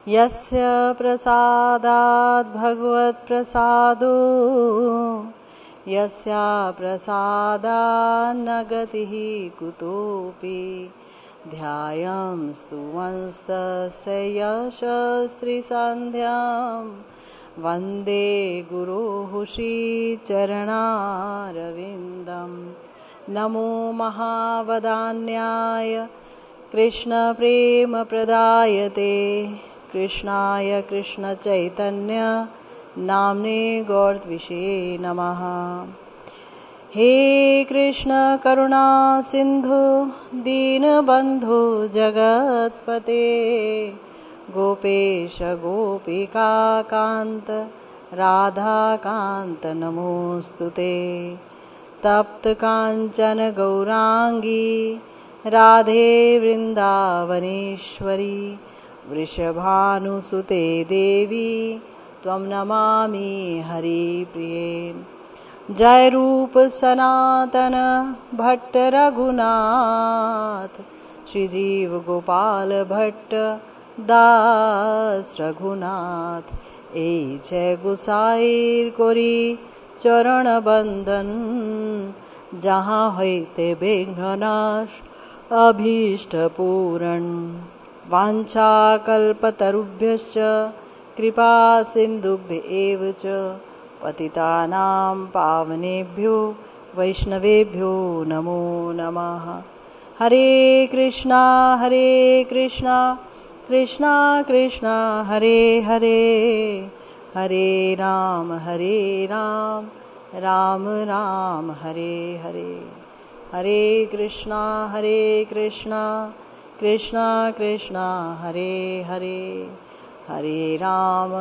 यस्य प्रसादात् भगवत्प्रसादो यस्या प्रसादान्न गतिः कुतोऽपि ध्यायं स्तुवंस्तस्य यशस्त्रिसन्ध्यां वन्दे गुरोः श्रीचरणारविन्दम्। नमो महावदान्याय कृष्णप्रेमप्रदायते कृष्णाय कृष्णचैतन्य नाम्ने गौरत्विषे नमः। हे कृष्ण करुणा सिंधु दीनबंधु जगत्पते गोपेश गोपिका कांत राधा कांत नमोस्तुते। तप्त कांचन गौरांगी राधे वृंदावनेश्वरी वृषभानुसुते देवी त्वं नमामि हरिप्रिये। जय रूप सनातन भट्ट रघुनाथ श्रीजीव गोपाल भट्ट दास रघुनाथ। এই যে গোসাইর করি চরণ বন্দন जहाँ হইতে বিঘ্ননাশ अभीष्ट पूरण। वाञ्छाकल्पतरुभ्यश्च कृपा सिन्धुभ्य एव च पतितानां पावनेभ्यो वैष्णवेभ्यो नमो नमः। हरे कृष्णा कृष्णा कृष्णा हरे हरे हरे राम राम राम हरे हरे। हरे कृष्णा कृष्णा कृष्णा हरे हरे हरे राम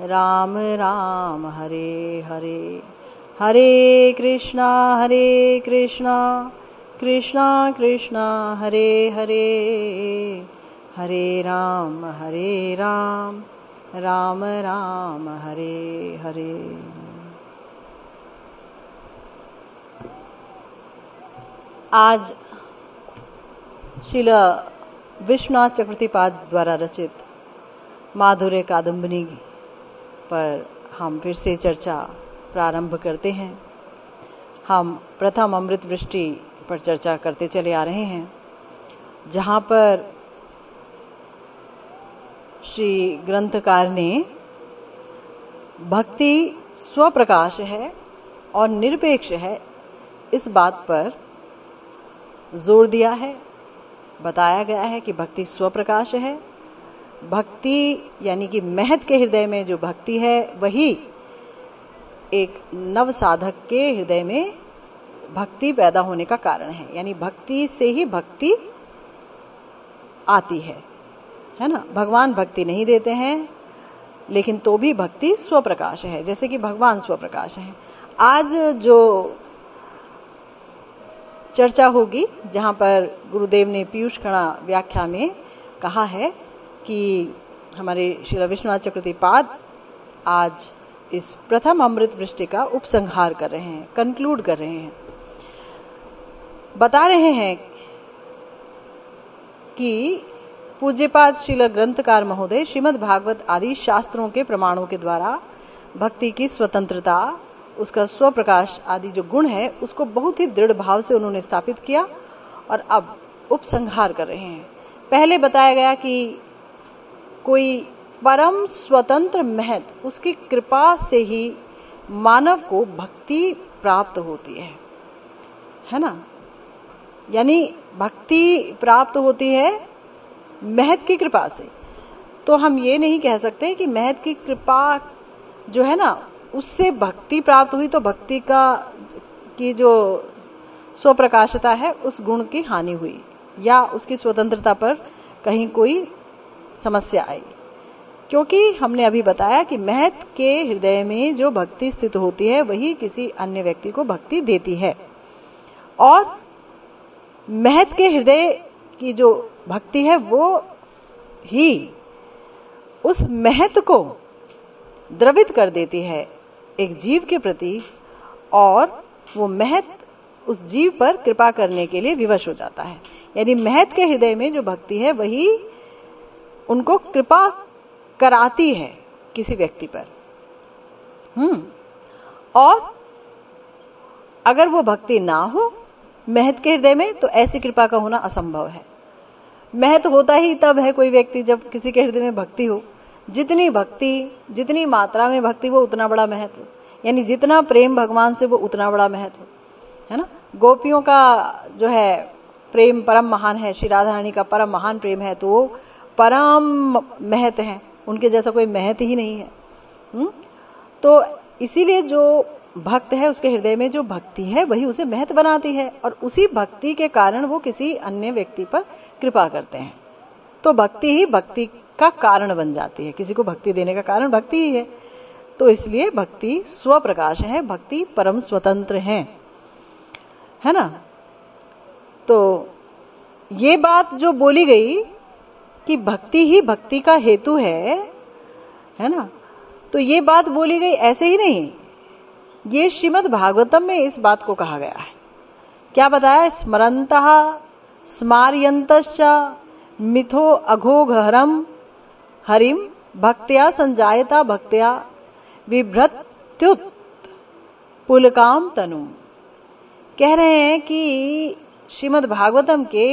राम राम हरे हरे। हरे कृष्णा कृष्णा कृष्णा हरे हरे हरे राम राम राम हरे हरे। आज श्रील विश्वनाथ चक्रवर्तीपाद द्वारा रचित माधुर्य कादम्बनी पर हम फिर से चर्चा प्रारंभ करते हैं। हम प्रथम अमृत वृष्टि पर चर्चा करते चले आ रहे हैं, जहां पर श्री ग्रंथकार ने भक्ति स्वप्रकाश है और निरपेक्ष है इस बात पर जोर दिया है। बताया गया है कि भक्ति स्वप्रकाश है। भक्ति यानी कि महत के हृदय में जो भक्ति है वही एक नव साधक के हृदय में भक्ति पैदा होने का कारण है। यानी भक्ति से ही भक्ति आती है ना। भगवान भक्ति नहीं देते हैं, लेकिन तो भी भक्ति स्वप्रकाश है, जैसे कि भगवान स्वप्रकाश है। आज जो चर्चा होगी, जहां पर गुरुदेव ने पीयूष कणा व्याख्या में कहा है कि हमारे श्री विश्वनाथ चक्रवर्तीपाद आज इस प्रथम अमृत वृष्टि का उपसंहार कर रहे हैं, कंक्लूड कर रहे हैं। बता रहे हैं कि पूज्यपाद श्रील ग्रंथकार महोदय श्रीमद् भागवत आदि शास्त्रों के प्रमाणों के द्वारा भक्ति की स्वतंत्रता, उसका स्वप्रकाश आदि जो गुण है उसको बहुत ही दृढ़ भाव से उन्होंने स्थापित किया और अब उपसंहार कर रहे हैं। पहले बताया गया कि कोई परम स्वतंत्र महत, उसकी कृपा से ही मानव को भक्ति प्राप्त होती है ना। यानी भक्ति प्राप्त होती है महत की कृपा से। तो हम ये नहीं कह सकते कि महत की कृपा जो है ना उससे भक्ति प्राप्त हुई तो भक्ति की जो स्वप्रकाशता है उस गुण की हानि हुई या उसकी स्वतंत्रता पर कहीं कोई समस्या आई। क्योंकि हमने अभी बताया कि महत के हृदय में जो भक्ति स्थित होती है वही किसी अन्य व्यक्ति को भक्ति देती है, और महत के हृदय की जो भक्ति है वो ही उस महत को द्रवित कर देती है एक जीव के प्रति, और वो महत उस जीव पर कृपा करने के लिए विवश हो जाता है। यानी महत के हृदय में जो भक्ति है वही उनको कृपा कराती है किसी व्यक्ति पर। और अगर वो भक्ति ना हो महत के हृदय में, तो ऐसी कृपा का होना असंभव है। महत होता ही तब है कोई व्यक्ति जब किसी के हृदय में भक्ति हो। जितनी भक्ति, जितनी मात्रा में भक्ति, वो उतना बड़ा महत्व, यानी जितना प्रेम भगवान से वो उतना बड़ा महत्व है ना। गोपियों का जो है प्रेम परम महान है, श्री राधा रानी का परम महान प्रेम है, तो वो परम महत है, उनके जैसा कोई महत ही नहीं है। तो इसीलिए जो भक्त है उसके हृदय में जो भक्ति है वही उसे महत बनाती है, और उसी भक्ति के कारण वो किसी अन्य व्यक्ति पर कृपा करते हैं। तो भक्ति ही भक्ति का कारण बन जाती है, किसी को भक्ति देने का कारण भक्ति ही है। तो इसलिए भक्ति स्वप्रकाश है, भक्ति परम स्वतंत्र है ना। तो ये बात जो बोली गई कि भक्ति ही भक्ति का हेतु है ना, तो ये बात बोली गई ऐसे ही नहीं, ये श्रीमद् भागवतम में इस बात को कहा गया है। क्या बताया? स्मरन्तः स्मार्यन्तश्च मिथो अघोघहरम हरिम भक्त्या संजायता भक्त्या विभ्रत्युत पुलकाम तनु। कह रहे हैं कि श्रीमद् भागवतम के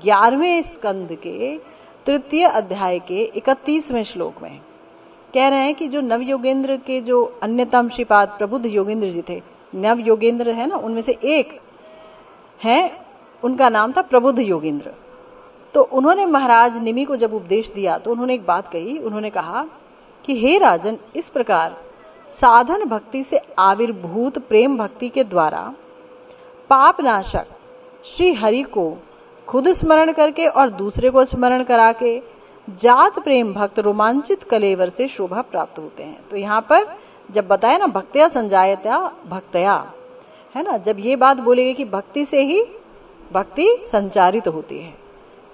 11वें स्कंद के 3 अध्याय के 31वें श्लोक में कह रहे हैं कि जो नव योगेंद्र के जो अन्यतम श्रीपाद प्रबुद्ध योगेंद्र जी थे, नव योगेंद्र है ना, उनमें से एक है, उनका नाम था प्रबुद्ध योगेंद्र। तो उन्होंने महाराज निमि को जब उपदेश दिया तो उन्होंने एक बात कही, उन्होंने कहा कि हे राजन, इस प्रकार साधन भक्ति से आविर्भूत प्रेम भक्ति के द्वारा पापनाशक श्री हरि को खुद स्मरण करके और दूसरे को स्मरण करा के जात प्रेम भक्त रोमांचित कलेवर से शोभा प्राप्त होते हैं। तो यहाँ पर जब बताया ना भक्त्या संजायता भक्तया, है ना, जब ये बात बोली गई कि भक्ति से ही भक्ति संचारित होती है,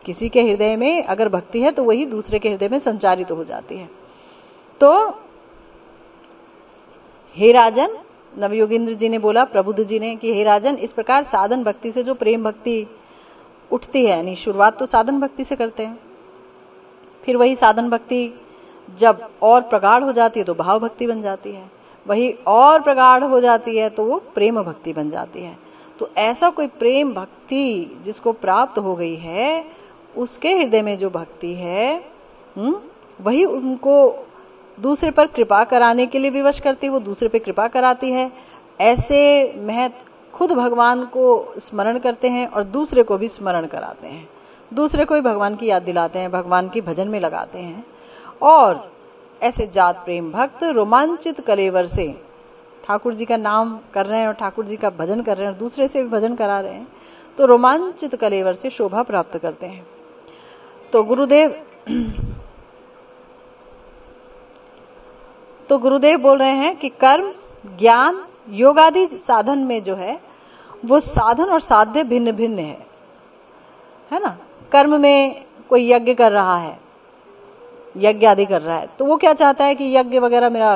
किसी के हृदय में अगर भक्ति है तो वही दूसरे के हृदय में संचारित हो जाती है। तो हे राजन, नवयोगेंद्र जी ने बोला प्रबुद्ध जी ने कि हे राजन, इस प्रकार साधन भक्ति से जो प्रेम भक्ति उठती है, यानी शुरुआत तो साधन भक्ति से करते हैं, फिर वही साधन भक्ति जब और प्रगाढ़ हो जाती है तो भाव भक्ति बन जाती है, वही और प्रगाढ़ हो जाती है तो वो प्रेम भक्ति बन जाती है। तो ऐसा कोई प्रेम भक्ति जिसको प्राप्त हो गई है, उसके हृदय में जो भक्ति है वही उनको दूसरे पर कृपा कराने के लिए विवश करती है, वो दूसरे पर कृपा कराती है। ऐसे महत खुद भगवान को स्मरण करते हैं और दूसरे को भी स्मरण कराते हैं, दूसरे को भी भगवान की याद दिलाते हैं, भगवान की भजन में लगाते हैं। और ऐसे जात प्रेम भक्त रोमांचित कलेवर से ठाकुर जी का नाम कर रहे हैं और ठाकुर जी का भजन कर रहे हैं और दूसरे से भी भजन करा रहे हैं, तो रोमांचित कलेवर से शोभा प्राप्त करते हैं। तो गुरुदेव बोल रहे हैं कि कर्म, ज्ञान, योग आदि साधन में जो है वो साधन और साध्य भिन्न भिन्न है ना। कर्म में कोई यज्ञ कर रहा है, यज्ञ आदि कर रहा है, तो वो क्या चाहता है कि यज्ञ वगैरह मेरा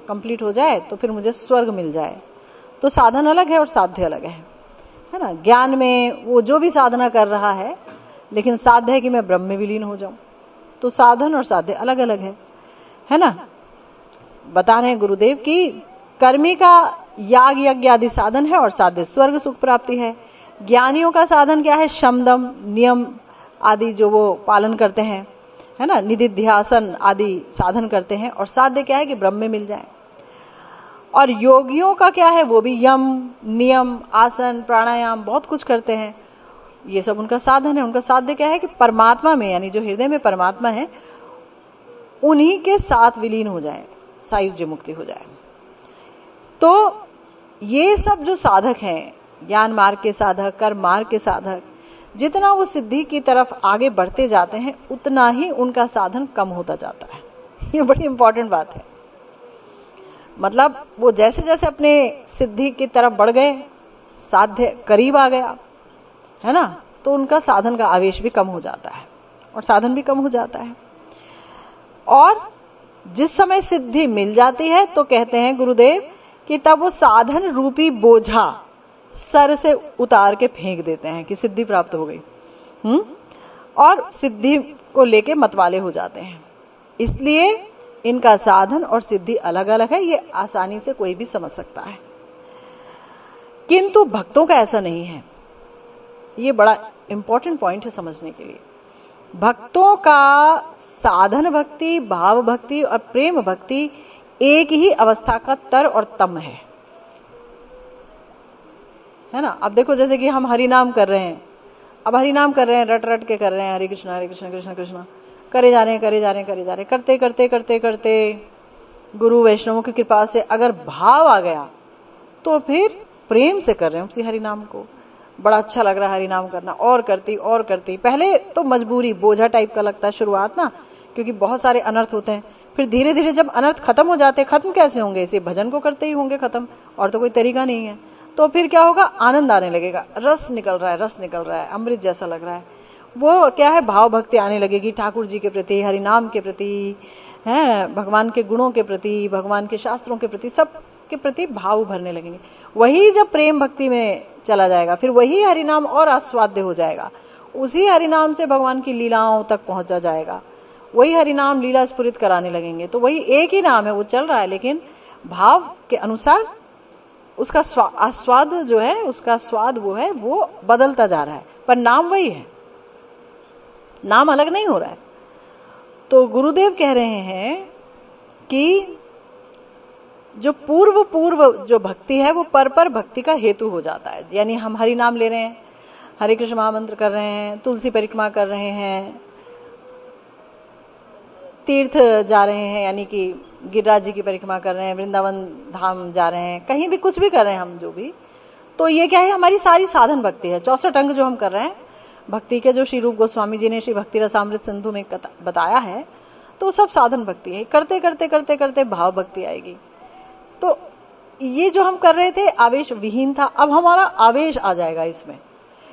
कंप्लीट हो जाए तो फिर मुझे स्वर्ग मिल जाए, तो साधन अलग है और साध्य अलग है ना। ज्ञान में वो जो भी साधना कर रहा है, लेकिन साध्य है कि मैं ब्रह्म में विलीन हो जाऊं, तो साधन और साध्य अलग अलग है ना। बता रहे हैं गुरुदेव कि कर्मी का याग यज्ञ आदि साधन है और साध्य स्वर्ग सुख प्राप्ति है। ज्ञानियों का साधन क्या है? शमदम नियम आदि जो वो पालन करते हैं, है ना, निधिध्यासन आदि साधन करते हैं, और साध्य क्या है कि ब्रह्म में मिल जाए। और योगियों का क्या है? वो भी यम नियम आसन प्राणायाम बहुत कुछ करते हैं, ये सब उनका साधन है। उनका साध्य क्या है कि परमात्मा में, यानी जो हृदय में परमात्मा है उन्हीं के साथ विलीन हो जाए, सायुज्य मुक्ति हो जाए। तो ये सब जो साधक हैं, ज्ञान मार्ग के साधक, कर्म मार्ग के साधक, जितना वो सिद्धि की तरफ आगे बढ़ते जाते हैं उतना ही उनका साधन कम होता जाता है। ये बड़ी इंपॉर्टेंट बात है। मतलब वो जैसे जैसे अपने सिद्धि की तरफ बढ़ गए, साध्य करीब आ गया, है ना, तो उनका साधन का आवेश भी कम हो जाता है और साधन भी कम हो जाता है। और जिस समय सिद्धि मिल जाती है तो कहते हैं गुरुदेव कि तब वो साधन रूपी बोझा सर से उतार के फेंक देते हैं कि सिद्धि प्राप्त हो गई। और सिद्धि को लेके मतवाले हो जाते हैं। इसलिए इनका साधन और सिद्धि अलग अलग है, ये आसानी से कोई भी समझ सकता है। किंतु भक्तों का ऐसा नहीं है। ये बड़ा इंपॉर्टेंट पॉइंट है समझने के लिए। भक्तों का साधन भक्ति, भाव भक्ति और प्रेम भक्ति एक ही अवस्था का तर और तम है ना। अब देखो, जैसे कि हम हरि नाम कर रहे हैं, अब हरि नाम कर रहे हैं, रट रट के कर रहे हैं, हरे कृष्ण कृष्ण कृष्ण करे जा रहे हैं, करते करते करते करते गुरु वैष्णवों की कृपा से अगर भाव आ गया तो फिर प्रेम से कर रहे हैं उसी हरि नाम को। बड़ा अच्छा लग रहा है हरि नाम करना, और करती। पहले तो मजबूरी, बोझा टाइप का लगता है शुरुआत ना, क्योंकि बहुत सारे अनर्थ होते हैं। फिर धीरे धीरे जब अनर्थ खत्म हो जाते, खत्म कैसे होंगे, इसे भजन को करते ही होंगे खत्म, और तो कोई तरीका नहीं है। तो फिर क्या होगा, आनंद आने लगेगा, रस निकल रहा है, अमृत जैसा लग रहा है। वो क्या है, भाव भक्ति आने लगेगी ठाकुर जी के प्रति, हरि नाम के प्रति, है भगवान के गुणों के प्रति, भगवान के शास्त्रों के प्रति, सब के प्रति भाव भरने लगेंगे। वही जब प्रेम भक्ति में चला जाएगा, फिर वही हरिनाम और आस्वाद्य हो जाएगा। उसी हरिनाम से भगवान की लीलाओं तक पहुंचा जाएगा। वही हरिनाम लीला स्फुरित कराने लगेंगे। तो वही एक ही नाम है, वो चल रहा है, लेकिन भाव के अनुसार उसका आस्वाद जो है, उसका स्वाद वो है, वो बदलता जा रहा है, पर नाम वही है, नाम अलग नहीं हो रहा है। तो गुरुदेव कह रहे हैं कि जो पूर्व जो भक्ति है वो पर भक्ति का हेतु हो जाता है। यानी हम हरि नाम ले रहे हैं, हरे कृष्ण महामंत्र कर रहे हैं, तुलसी परिक्रमा कर रहे हैं, तीर्थ जा रहे हैं, यानी कि गिरिराज जी की परिक्रमा कर रहे हैं, वृंदावन धाम जा रहे हैं, कहीं भी कुछ भी कर रहे हैं हम जो भी, तो ये क्या है, हमारी सारी साधन भक्ति है। 64 अंग जो हम कर रहे हैं भक्ति के, जो श्री रूप गोस्वामी जी ने श्री भक्ति रसामृत सिंधु में बताया है, तो सब साधन भक्ति है। करते करते करते करते भाव भक्ति आएगी। तो ये जो हम कर रहे थे आवेश विहीन था, अब हमारा आवेश आ जाएगा इसमें।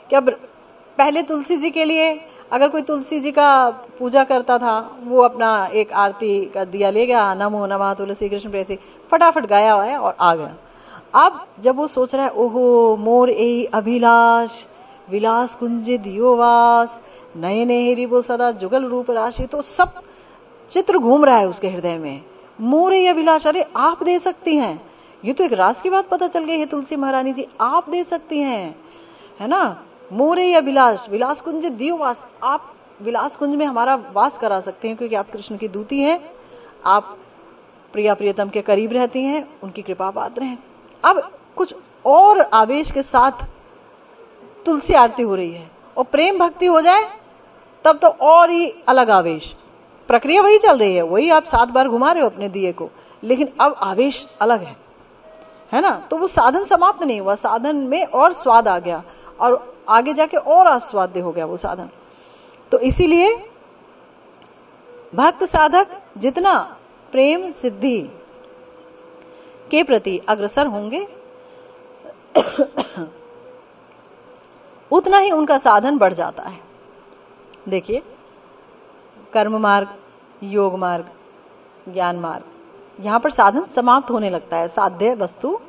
क्या पहले तुलसी जी के लिए अगर कोई तुलसी जी का पूजा करता था, वो अपना एक आरती का दिया ले गया, नमो नमः तुलसी कृष्ण प्रेसी, फटाफट गाया हुआ है और आ गया। अब जब वो सोच रहा है, ओहो मोर ए अभिलाष विलास कुंज दियोवास नयने हिरिबो सदा जुगल रूप राशि, तो सब चित्र घूम रहा है उसके हृदय में। मोर ए अभिलाष, अरे आप दे सकती हैं, ये तो एक राज की बात पता चल गई है तुलसी महारानी जी, आप दे सकती हैं, है ना। मोरे अभिलाष विलास कुंज दियोवास, आप विलास कुंज में हमारा वास करा सकते हैं, क्योंकि आप कृष्ण की दूती हैं, आप प्रिया प्रियतम के करीब रहती हैं, उनकी कृपा पात्र हैं। अब कुछ और आवेश के साथ तुलसी आरती हो रही है और प्रेम भक्ति हो जाए तब तो और ही अलग आवेश। प्रक्रिया वही चल रही है, वही आप 7 बार घुमा रहे हो अपने दिए को, लेकिन अब आवेश अलग है ना। तो वो साधन समाप्त नहीं हुआ, साधन में और स्वाद आ गया और आगे जाके और आस्वाद्य हो गया वो साधन। तो इसीलिए भक्त साधक जितना प्रेम सिद्धि के प्रति अग्रसर होंगे उतना ही उनका साधन बढ़ जाता है। देखिए, कर्म मार्ग, योग मार्ग, ज्ञान मार्ग, यहां पर साधन समाप्त होने लगता है साध्य वस्तु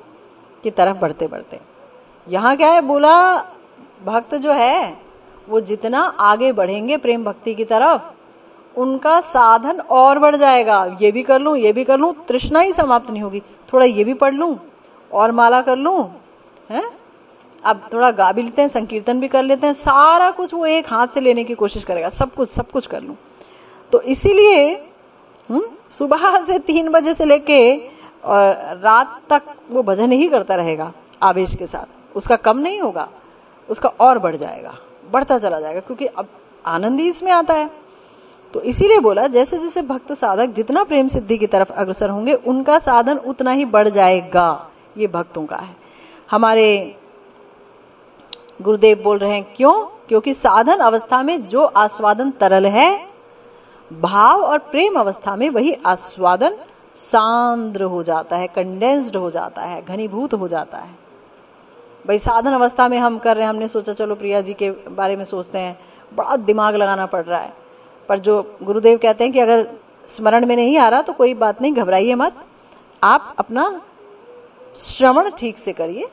की तरफ बढ़ते बढ़ते। यहां क्या है, बोला भक्त जो है वो जितना आगे बढ़ेंगे प्रेम भक्ति की तरफ, उनका साधन और बढ़ जाएगा। ये भी कर लूं, ये भी कर लूं, तृष्णा ही समाप्त नहीं होगी। थोड़ा ये भी पढ़ लूं और माला कर लूं, है, अब थोड़ा गा भी लेते हैं, संकीर्तन भी कर लेते हैं, सारा कुछ वो एक हाथ से लेने की कोशिश करेगा, सब कुछ कर लूं। तो इसीलिए सुबह से 3 बजे से लेके और रात तक वो भजन ही करता रहेगा आवेश के साथ, उसका कम नहीं होगा, उसका और बढ़ जाएगा, बढ़ता चला जाएगा, क्योंकि अब आनंद ही इसमें आता है। तो इसीलिए बोला, जैसे जैसे भक्त साधक जितना प्रेम सिद्धि की तरफ अग्रसर होंगे, उनका साधन उतना ही बढ़ जाएगा। ये भक्तों का है। हमारे गुरुदेव बोल रहे हैं, क्यों? क्योंकि साधन अवस्था में जो आस्वादन तरल है, भाव और प्रेम अवस्था में वही आस्वादन सांद्र हो जाता है, कंडेंस्ड हो जाता है, घनीभूत हो जाता है। भाई साधन अवस्था में हम कर रहे हैं, हमने सोचा चलो प्रिया जी के बारे में सोचते हैं, बड़ा दिमाग लगाना पड़ रहा है। पर जो गुरुदेव कहते हैं कि अगर स्मरण में नहीं आ रहा तो कोई बात नहीं, घबराइए मत, आप अपना श्रवण ठीक से करिए,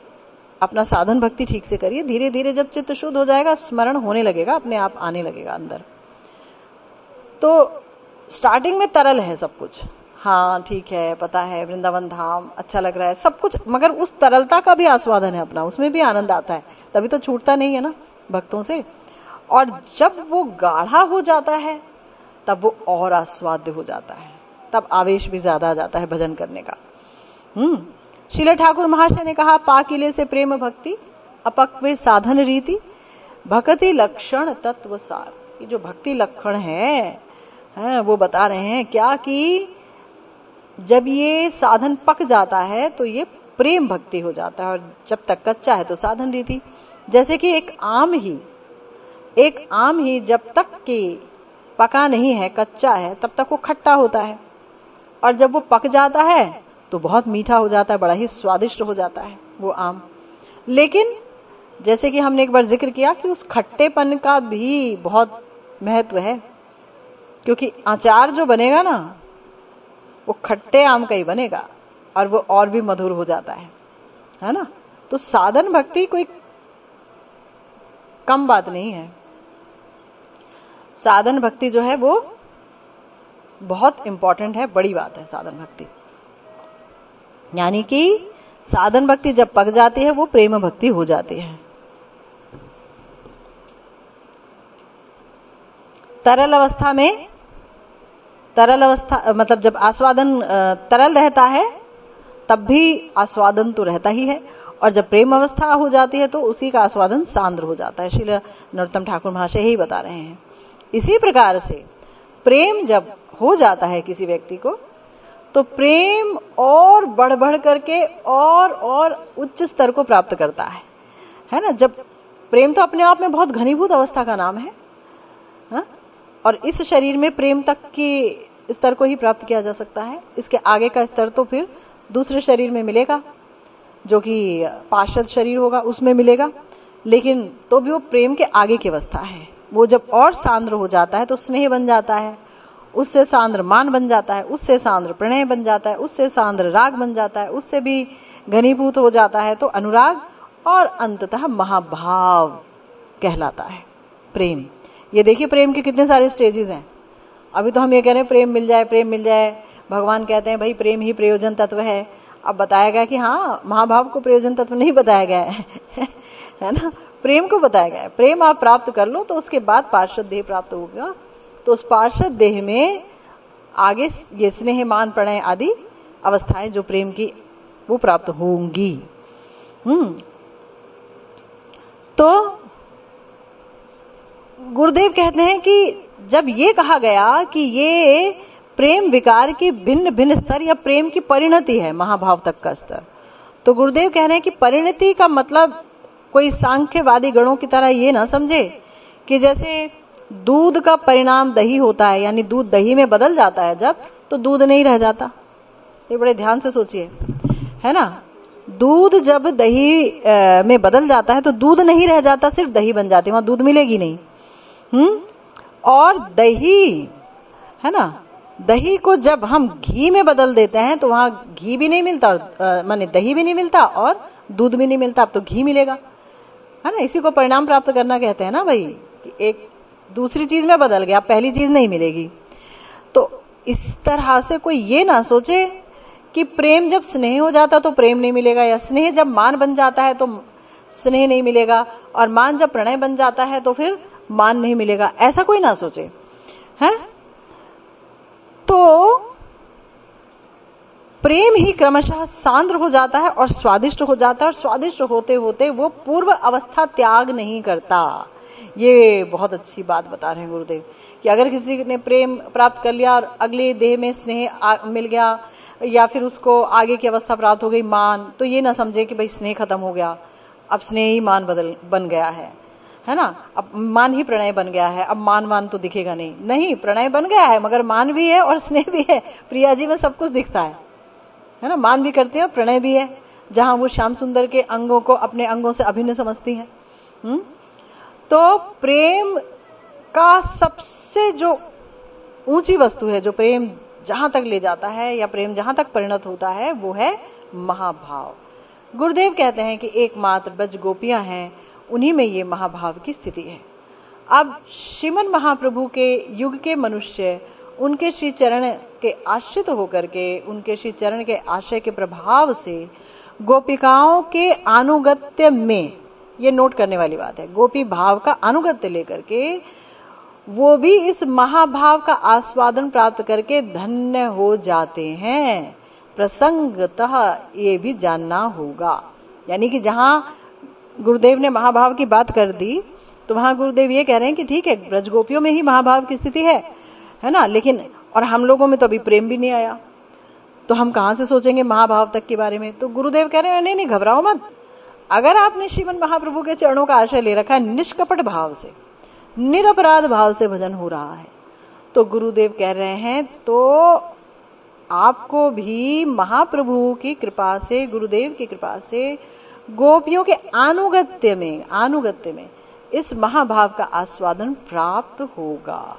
अपना साधन भक्ति ठीक से करिए। धीरे धीरे जब चित्त शुद्ध हो जाएगा, स्मरण होने लगेगा, अपने आप आने लगेगा अंदर। तो स्टार्टिंग में तरल है सब कुछ, हाँ ठीक है, पता है वृंदावन धाम अच्छा लग रहा है सब कुछ, मगर उस तरलता का भी आस्वादन है अपना, उसमें भी आनंद आता है, तभी तो छूटता नहीं है ना भक्तों से। और जब वो गाढ़ा हो जाता है तब वो और आस्वाद्य हो जाता है, तब आवेश भी ज्यादा आ जाता है भजन करने का। श्रील ठाकुर महाशय ने कहा, पाकिले से प्रेम भक्ति अपक्वे साधन रीति भक्ति लक्षण तत्व सार। ये जो भक्ति लक्षण है वो बता रहे हैं क्या कि जब ये साधन पक जाता है तो ये प्रेम भक्ति हो जाता है, और जब तक कच्चा है तो साधन रीति। जैसे कि एक आम ही जब तक कि पका नहीं है, कच्चा है, तब तक वो खट्टा होता है, और जब वो पक जाता है तो बहुत मीठा हो जाता है, बड़ा ही स्वादिष्ट हो जाता है वो आम। लेकिन जैसे कि हमने एक बार जिक्र किया कि उस खट्टेपन का भी बहुत महत्व है, क्योंकि अचार जो बनेगा ना वो खट्टे आम का ही बनेगा और वो और भी मधुर हो जाता है ना। तो साधन भक्ति कोई कम बात नहीं है, साधन भक्ति जो है वो बहुत इंपॉर्टेंट है, बड़ी बात है साधन भक्ति। यानी कि साधन भक्ति जब पक जाती है वो प्रेम भक्ति हो जाती है। तरल अवस्था मतलब जब आस्वादन तरल रहता है तब भी आस्वादन तो रहता ही है, और जब प्रेम अवस्था हो जाती है तो उसी का आस्वादन सांद्र हो जाता है। श्री नरोत्तम ठाकुर महाशय यही बता रहे हैं। इसी प्रकार से प्रेम जब हो जाता है किसी व्यक्ति को तो प्रेम और बढ़ बढ़ करके और उच्च स्तर को प्राप्त करता है ना। जब प्रेम तो अपने आप में बहुत घनीभूत अवस्था का नाम है, और इस शरीर में प्रेम तक की स्तर को ही प्राप्त किया जा सकता है। इसके आगे का स्तर तो फिर दूसरे शरीर में मिलेगा, जो कि पार्षद शरीर होगा, उसमें मिलेगा। लेकिन तो भी वो प्रेम के आगे की अवस्था है। वो जब और सांद्र हो जाता है तो स्नेह बन जाता है, उससे सांद्र मान बन जाता है, उससे सांद्र प्रणय बन जाता है, उससे सांद्र राग बन जाता है, उससे भी घनीभूत हो जाता है तो अनुराग, और अंततः महाभाव कहलाता है प्रेम। ये देखिए प्रेम के कितने सारे स्टेजेस हैं। अभी तो हम ये कह रहे हैं प्रेम मिल जाए, प्रेम मिल जाए। भगवान कहते हैं भाई प्रेम ही प्रयोजन तत्व है। अब बताया गया कि हाँ, महाभाव को प्रयोजन तत्व नहीं बताया गया है ना, प्रेम को बताया गया है। प्रेम आप प्राप्त कर लो तो उसके बाद पार्षद देह प्राप्त होगा, तो उस पार्षद देह में आगे ये स्नेह मान प्रणय आदि अवस्थाएं जो प्रेम की वो प्राप्त होंगी। तो गुरुदेव कहते हैं कि जब ये कहा गया कि ये प्रेम विकार की भिन्न भिन्न स्तर या प्रेम की परिणति है, महाभाव तक का स्तर, तो गुरुदेव कह रहे हैं कि परिणति का मतलब कोई सांख्यवादी गणों की तरह ये ना समझे कि जैसे दूध का परिणाम दही होता है, यानी दूध दही में बदल जाता है जब, तो दूध नहीं रह जाता। ये बड़े ध्यान से सोचिए, है ना। दूध जब दही में बदल जाता है तो दूध नहीं रह जाता, सिर्फ दही बन जाती है, वहां दूध मिलेगी नहीं। और दही, है ना, दही को जब हम घी में बदल देते हैं तो वहां घी भी नहीं मिलता, और माने दही भी नहीं मिलता और दूध भी नहीं मिलता, अब तो घी मिलेगा, है ना। इसी को परिणाम प्राप्त करना कहते हैं ना भाई, कि एक दूसरी चीज में बदल गया, पहली चीज नहीं मिलेगी। तो इस तरह से कोई ये ना सोचे कि प्रेम जब स्नेह हो जाता तो प्रेम नहीं मिलेगा, या स्नेह जब मान बन जाता है तो स्नेह नहीं मिलेगा, और मान जब प्रणय बन जाता है तो फिर मान नहीं मिलेगा, ऐसा कोई ना सोचे, है। तो प्रेम ही क्रमशः सांद्र हो जाता है और स्वादिष्ट हो जाता है, और स्वादिष्ट होते होते वो पूर्व अवस्था त्याग नहीं करता। ये बहुत अच्छी बात बता रहे हैं गुरुदेव कि अगर किसी ने प्रेम प्राप्त कर लिया और अगले देह में स्नेह मिल गया, या फिर उसको आगे की अवस्था प्राप्त हो गई मान, तो ये ना समझे कि भाई स्नेह खत्म हो गया, अब स्नेह ही मान बन गया है ना, अब मान ही प्रणय बन गया है, अब मान तो दिखेगा नहीं, प्रणय बन गया है मगर मान भी है और स्नेह भी है। प्रिया जी में सब कुछ दिखता है ना, मान भी करते हैं और प्रणय भी है, जहां वो श्याम सुंदर के अंगों को अपने अंगों से अभिन्न समझती हैं। तो प्रेम का सबसे जो ऊंची वस्तु है, जो प्रेम जहां तक ले जाता है या प्रेम जहां तक परिणत होता है, वो है महाभाव। गुरुदेव कहते हैं कि एकमात्र ब्रज गोपियां हैं, उन्हीं में ये महाभाव की स्थिति है। अब श्रीमन महाप्रभु के युग के मनुष्य उनके श्री चरण के आश्रित होकर के, उनके श्री चरण के आशय के प्रभाव से गोपिकाओं के अनुगत्य में, ये नोट करने वाली बात है, गोपी भाव का अनुगत्य लेकर के वो भी इस महाभाव का आस्वादन प्राप्त करके धन्य हो जाते हैं। प्रसंगतः ये भी जानना होगा। यानी कि जहां गुरुदेव ने महाभाव की बात कर दी, तो वहां गुरुदेव ये कह रहे हैं कि ठीक है, ब्रज गोपियों में ही महाभाव की स्थिति है ना, लेकिन और हम लोगों में तो अभी प्रेम भी नहीं आया, तो हम कहां से सोचेंगे महाभाव तक के बारे में। तो गुरुदेव कह रहे हैं नहीं घबराओ मत, अगर आपने श्रीमन महाप्रभु के चरणों का आश्रय ले रखा है, निष्कपट भाव से, निरपराध भाव से भजन हो रहा है, तो गुरुदेव कह रहे हैं तो आपको भी महाप्रभु की कृपा से, गुरुदेव की कृपा से गोपियों के अनुगत्य में इस महाभाव का आस्वादन प्राप्त होगा।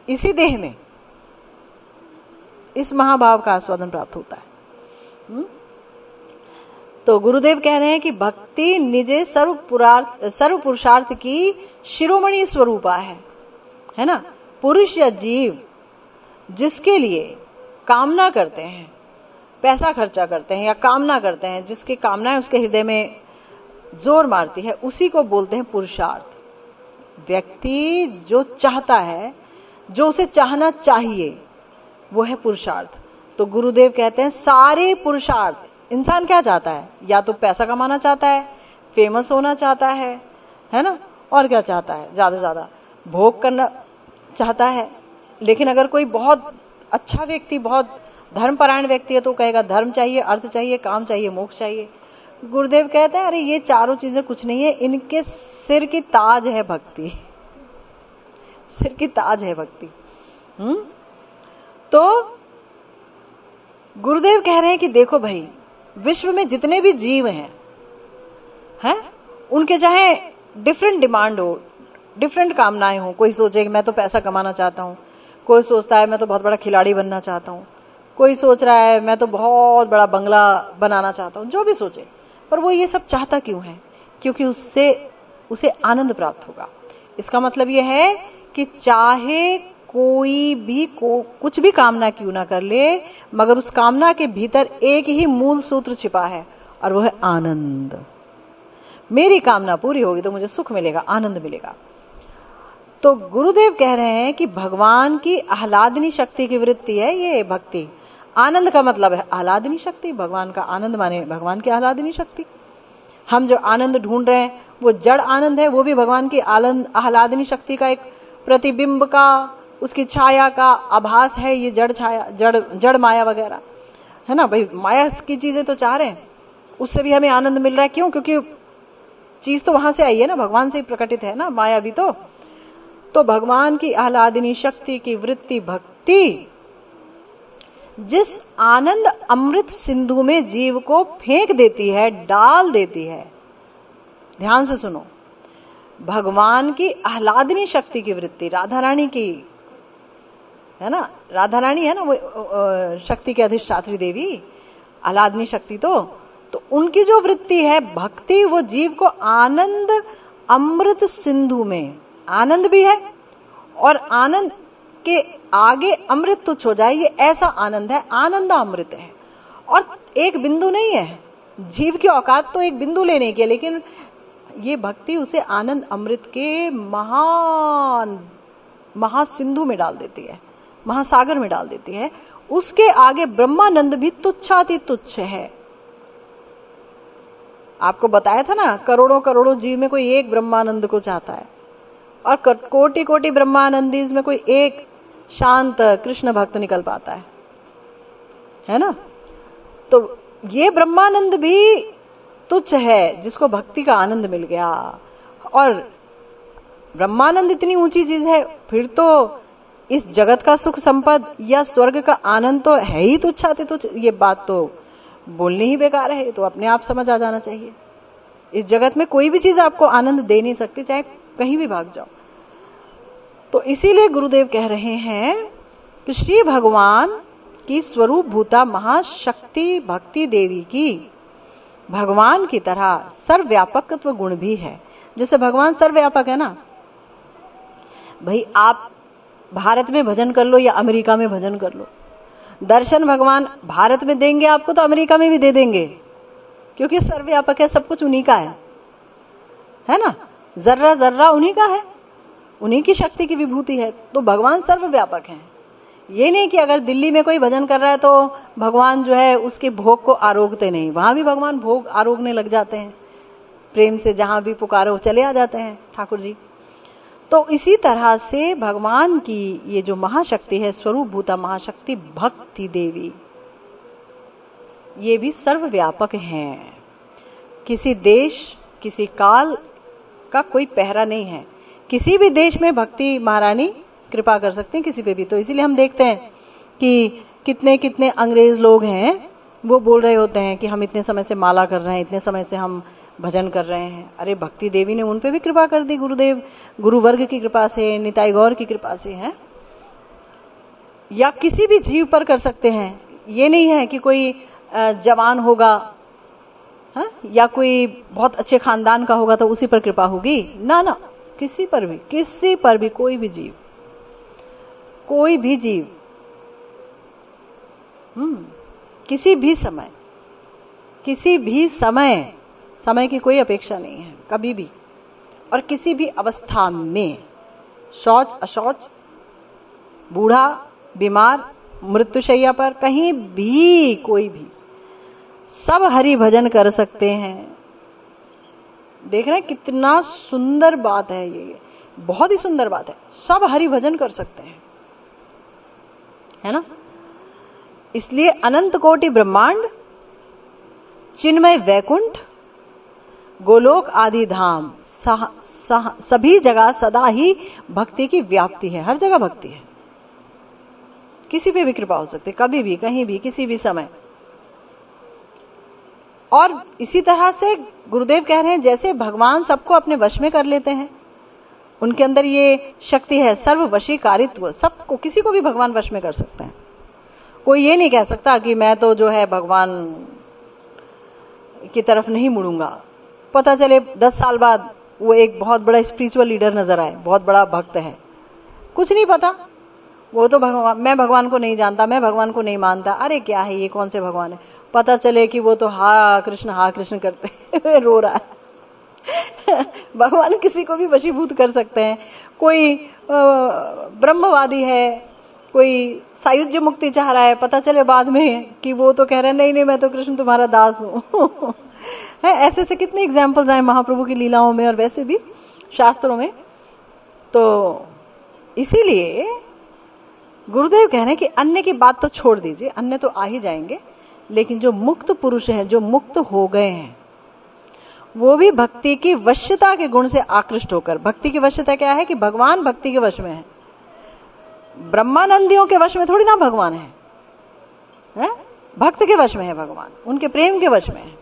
इसी देह में इस महाभाव का आस्वादन प्राप्त होता है। तो गुरुदेव कह रहे हैं कि भक्ति निजे सर्व पुरुषार्थ की शिरोमणि स्वरूपा है ना। पुरुष या जीव जिसके लिए कामना करते हैं, पैसा खर्चा करते हैं या कामना करते हैं, जिसकी कामनाएं उसके हृदय में जोर मारती है, उसी को बोलते हैं पुरुषार्थ। व्यक्ति जो चाहता है, जो उसे चाहना चाहिए, वो है पुरुषार्थ। तो गुरुदेव कहते हैं सारे पुरुषार्थ, इंसान क्या चाहता है, या तो पैसा कमाना चाहता है, फेमस होना चाहता है ना, और क्या चाहता है, ज्यादा से ज्यादा भोग करना चाहता है। लेकिन अगर कोई बहुत अच्छा व्यक्ति, बहुत धर्मपरायण व्यक्ति है, तो कहेगा धर्म चाहिए, अर्थ चाहिए, काम चाहिए, मोक्ष चाहिए। गुरुदेव कहते हैं अरे ये चारों चीजें कुछ नहीं है, इनके सिर की ताज है भक्ति, सिर की ताज है भक्ति। तो गुरुदेव कह रहे हैं कि देखो भाई, विश्व में जितने भी जीव हैं, उनके चाहे डिफरेंट डिमांड हो, डिफरेंट कामनाएं हो। कोई सोचे कि मैं तो पैसा कमाना चाहता हूं, कोई सोचता है मैं तो बहुत बड़ा खिलाड़ी बनना चाहता हूं, कोई सोच रहा है मैं तो बहुत बड़ा बंगला बनाना चाहता हूं। जो भी सोचे, पर वो ये सब चाहता क्यों है? क्योंकि उससे उसे आनंद प्राप्त होगा। इसका मतलब यह है कि चाहे कोई भी कुछ भी कामना क्यों ना कर ले, मगर उस कामना के भीतर एक ही मूल सूत्र छिपा है, और वो है आनंद। मेरी कामना पूरी होगी तो मुझे सुख मिलेगा, आनंद मिलेगा। तो गुरुदेव कह रहे हैं कि भगवान की आह्लादनी शक्ति की वृत्ति है ये भक्ति। आनंद का मतलब है आह्लादनी शक्ति, भगवान का आनंद माने भगवान की आह्लादनी शक्ति। हम जो आनंद ढूंढ रहे हैं वो जड़ आनंद है, वो भी भगवान की आह्लादनी शक्ति का एक प्रतिबिंब का, उसकी छाया का आभास है। ये जड़ छाया, जड़ माया वगैरह है ना भाई। माया की चीजें तो चाह रहे हैं, उससे भी हमें आनंद मिल रहा है। क्यों? क्योंकि चीज तो वहां से आई है ना, भगवान से ही प्रकटित है ना माया भी। तो भगवान की आह्लादनी शक्ति की वृत्ति भक्ति जिस आनंद अमृत सिंधु में जीव को फेंक देती है, डाल देती है। ध्यान से सुनो, भगवान की आह्लादनी शक्ति की वृत्ति, राधा रानी की है ना, राधा रानी है ना वो शक्ति के अधिष्ठात्री देवी, आह्लादनी शक्ति। तो उनकी जो वृत्ति है भक्ति, वो जीव को आनंद अमृत सिंधु में, आनंद भी है और आनंद के आगे अमृत तुच्छ हो जाए, ये ऐसा आनंद है, आनंद अमृत है। और एक बिंदु नहीं है, जीव की औकात तो एक बिंदु लेने की है, लेकिन ये भक्ति उसे आनंद अमृत के महासिंधु में डाल देती है, महासागर में डाल देती है। उसके आगे ब्रह्मानंद भी तुच्छाति तुच्छ है। आपको बताया था ना, करोड़ों करोड़ों जीव में कोई एक ब्रह्मानंद को चाहता है, और कोटि कोटि ब्रह्मानंदी में कोई एक शांत कृष्ण भक्त निकल पाता है ना। तो ये ब्रह्मानंद भी तुच्छ है जिसको भक्ति का आनंद मिल गया। और ब्रह्मानंद इतनी ऊंची चीज है, फिर तो इस जगत का सुख संपद या स्वर्ग का आनंद तो है ही तुच्छाति तुच्छ। ये बात तो बोलनी ही बेकार है, तो अपने आप समझ आ जाना चाहिए। इस जगत में कोई भी चीज आपको आनंद दे नहीं सकती, चाहे कहीं भी भाग जाओ। तो इसीलिए गुरुदेव कह रहे हैं कि श्री भगवान की स्वरूप भूता महाशक्ति भक्ति देवी की भगवान की तरह सर्वव्यापकत्व गुण भी है। जैसे भगवान सर्वव्यापक है ना, भाई आप भारत में भजन कर लो या अमेरिका में भजन कर लो, दर्शन भगवान भारत में देंगे आपको तो अमेरिका में भी दे देंगे, क्योंकि सर्वव्यापक है, सब कुछ उन्हीं का है ना, जर्रा जर्रा उन्हीं का है, उन्हीं की शक्ति की विभूति है। तो भगवान सर्वव्यापक है। ये नहीं कि अगर दिल्ली में कोई भजन कर रहा है तो भगवान जो है उसके भोग को आरोगते नहीं, वहां भी भगवान भोग आरोगने लग जाते हैं, प्रेम से जहां भी पुकारो चले आ जाते हैं ठाकुर जी। तो इसी तरह से भगवान की ये जो महाशक्ति है, स्वरूप भूता महाशक्ति भक्ति देवी, ये भी सर्वव्यापक हैं। किसी देश किसी काल का कोई पहरा नहीं है, किसी भी देश में भक्ति महारानी कृपा कर सकते हैं किसी पे भी। तो इसीलिए हम देखते हैं कि कितने कितने अंग्रेज लोग हैं, वो बोल रहे होते हैं कि हम इतने समय से माला कर रहे हैं, इतने समय से हम भजन कर रहे हैं। अरे भक्ति देवी ने उन पे भी कृपा कर दी, गुरुदेव गुरुवर्ग की कृपा से, निताई गौर की कृपा से है। या किसी भी जीव पर कर सकते हैं, ये नहीं है कि कोई जवान होगा या कोई बहुत अच्छे खानदान का होगा तो उसी पर कृपा होगी, ना ना, किसी पर भी कोई भी जीव किसी भी समय की कोई अपेक्षा नहीं है कभी भी, और किसी भी अवस्था में, शौच अशौच, बूढ़ा बीमार, मृत्युशैया पर, कहीं भी कोई भी, सब हरि भजन कर सकते हैं। देख रहे हैं कितना सुंदर बात है, ये बहुत ही सुंदर बात है, सब हरि भजन कर सकते हैं, है ना। इसलिए अनंत कोटि ब्रह्मांड, चिन्मय वैकुंठ, गोलोक आदि धाम, सभी जगह सदा ही भक्ति की व्याप्ति है, हर जगह भक्ति है, किसी पे भी कृपा हो सकती है, कभी भी, कहीं भी, किसी भी समय। और इसी तरह से गुरुदेव कह रहे हैं जैसे भगवान सबको अपने वश में कर लेते हैं, उनके अंदर ये शक्ति है सर्ववशीकारित्व, सबको, किसी को भी भगवान वश में कर सकते हैं। कोई ये नहीं कह सकता कि मैं तो जो है भगवान की तरफ नहीं मुड़ूंगा। पता चले 10 साल बाद वो एक बहुत बड़ा स्पिरिचुअल लीडर नजर आए, बहुत बड़ा भक्त है, कुछ नहीं पता, वो तो भगवान, मैं भगवान को नहीं जानता, मैं भगवान को नहीं मानता, अरे क्या है ये, कौन से भगवान है। पता चले कि वो तो हा कृष्ण करते रो रहा है। भगवान किसी को भी वशीभूत कर सकते हैं। कोई ब्रह्मवादी है, कोई सायुज्य मुक्ति चाह रहा है, पता चले बाद में कि वो तो कह रहे हैं नहीं मैं तो कृष्ण तुम्हारा दास हूं। है, ऐसे से कितने एग्जाम्पल्स आए महाप्रभु की लीलाओं में और वैसे भी शास्त्रों में। तो इसीलिए गुरुदेव कह रहे हैं कि अन्य की बात तो छोड़ दीजिए, अन्य तो आ ही जाएंगे, लेकिन जो मुक्त पुरुष हैं, जो मुक्त हो गए हैं, वो भी भक्ति की वश्यता के गुण से आकृष्ट होकर, भक्ति की वश्यता क्या है कि भगवान भक्ति के वश में है, ब्रह्मानंदियों के वश में थोड़ी ना भगवान है? भक्त के वश में है भगवान, उनके प्रेम के वश में है।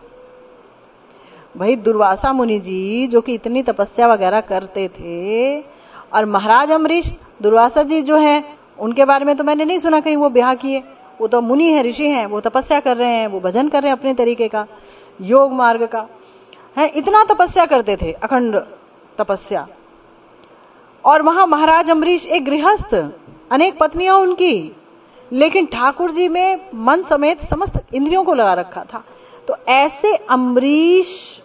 भाई दुर्वासा मुनि जी जो कि इतनी तपस्या वगैरह करते थे, और महाराज अम्बरीश, दुर्वासा जी जो हैं उनके बारे में तो मैंने नहीं सुना कहीं वो ब्याह किए, वो तो मुनि है, ऋषि हैं, वो तपस्या कर रहे हैं, वो भजन कर रहे हैं अपने तरीके का, योग मार्ग का है, इतना तपस्या करते थे, अखंड तपस्या। और वहां महाराज अम्बरीश एक गृहस्थ, अनेक पत्नियां उनकी, लेकिन ठाकुर जी में मन समेत समस्त इंद्रियों को लगा रखा था। तो ऐसे अम्बरीश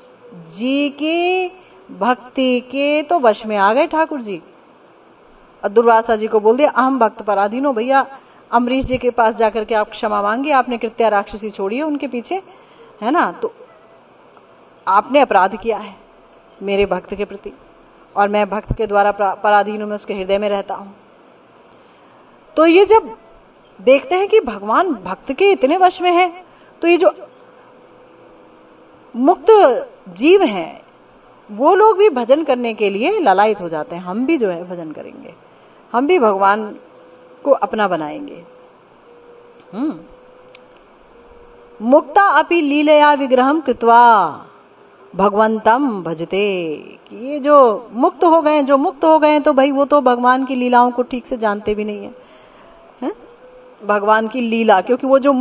जी की भक्ति के तो वश में आ गए ठाकुर जी, और दुर्वासा जी को बोल दिया अहम भक्त पराधीन हो, भैया अम्बरीश जी के पास जाकर के आप क्षमा मांगिए, आपने कृत्या राक्षसी छोड़ी है उनके पीछे, है ना, तो आपने अपराध किया है मेरे भक्त के प्रति, और मैं भक्त के द्वारा पराधीन हूं, मैं उसके हृदय में रहता हूं। तो ये जब देखते हैं कि भगवान भक्त के इतने वश में है, तो ये जो मुक्त जीव हैं वो लोग भी भजन करने के लिए ललायत हो जाते हैं। हम भी जो है भजन करेंगे, हम भी भगवान को अपना बनाएंगे। मुक्ता अपि लीलया विग्रहम कृत्वा भगवंतम भजते, कि ये जो मुक्त हो गए तो भाई वो तो भगवान की लीलाओं को ठीक से जानते भी नहीं है, भगवान की लीला, क्योंकि वो जो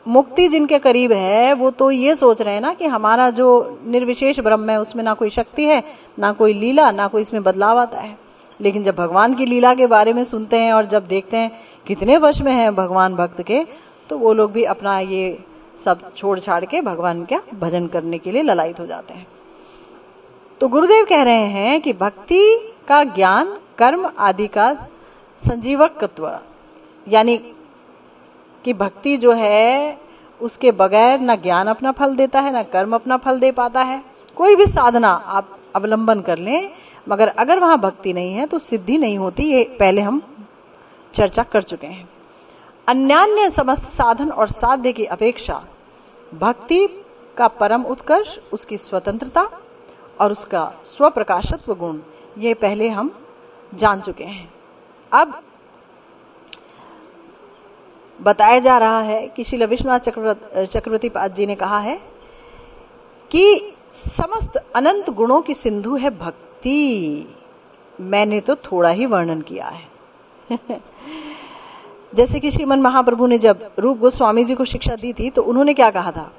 मुक्ति जिनके करीब है वो तो ये सोच रहे हैं ना कि हमारा जो निर्विशेष ब्रह्म है उसमें ना कोई शक्ति है, ना कोई लीला, ना कोई इसमें बदलाव आता है। लेकिन जब भगवान की लीला के बारे में सुनते हैं और जब देखते हैं कितने वश में हैं भगवान भक्त के, तो वो लोग भी अपना ये सब छोड़ छाड़ के भगवान का भजन करने के लिए ललायित हो जाते हैं। तो गुरुदेव कह रहे हैं कि भक्ति का ज्ञान कर्म आदि का संजीवकत्व, यानी कि भक्ति जो है उसके बगैर ना ज्ञान अपना फल देता है, ना कर्म अपना फल दे पाता है। कोई भी साधना आप अवलंबन कर लें, मगर अगर वहां भक्ति नहीं है तो सिद्धि नहीं होती। ये पहले हम चर्चा कर चुके हैं। अन्यान्य समस्त साधन और साध्य की अपेक्षा भक्ति का परम उत्कर्ष उसकी स्वतंत्रता और उसका स्वप्रकाशत्व गुण, ये पहले हम जान चुके हैं। अब बताया जा रहा है कि श्रील विश्वनाथ चक्रवर्ती पाद जी ने कहा है कि समस्त अनंत गुणों की सिंधु है भक्ति। मैंने तो थोड़ा ही वर्णन किया है। जैसे कि श्रीमन महाप्रभु ने जब रूप गोस्वामी जी को शिक्षा दी थी तो उन्होंने क्या कहा था?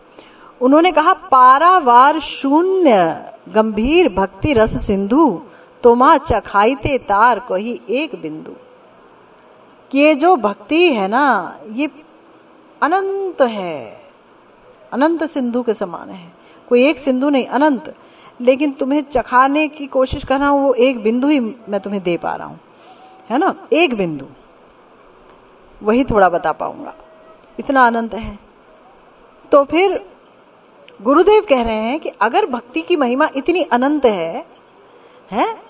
उन्होंने कहा, पारावार शून्य गंभीर भक्ति रस सिंधु, तोमा चखाईते तार कोई एक बिंदु। कि ये जो भक्ति है ना, ये अनंत है, अनंत सिंधु के समान है। कोई एक सिंधु नहीं, अनंत। लेकिन तुम्हें चखाने की कोशिश कर रहा हूं, वो एक बिंदु ही मैं तुम्हें दे पा रहा हूं, है ना, एक बिंदु, वही थोड़ा बता पाऊंगा, इतना अनंत है। तो फिर गुरुदेव कह रहे हैं कि अगर भक्ति की महिमा इतनी अनंत है,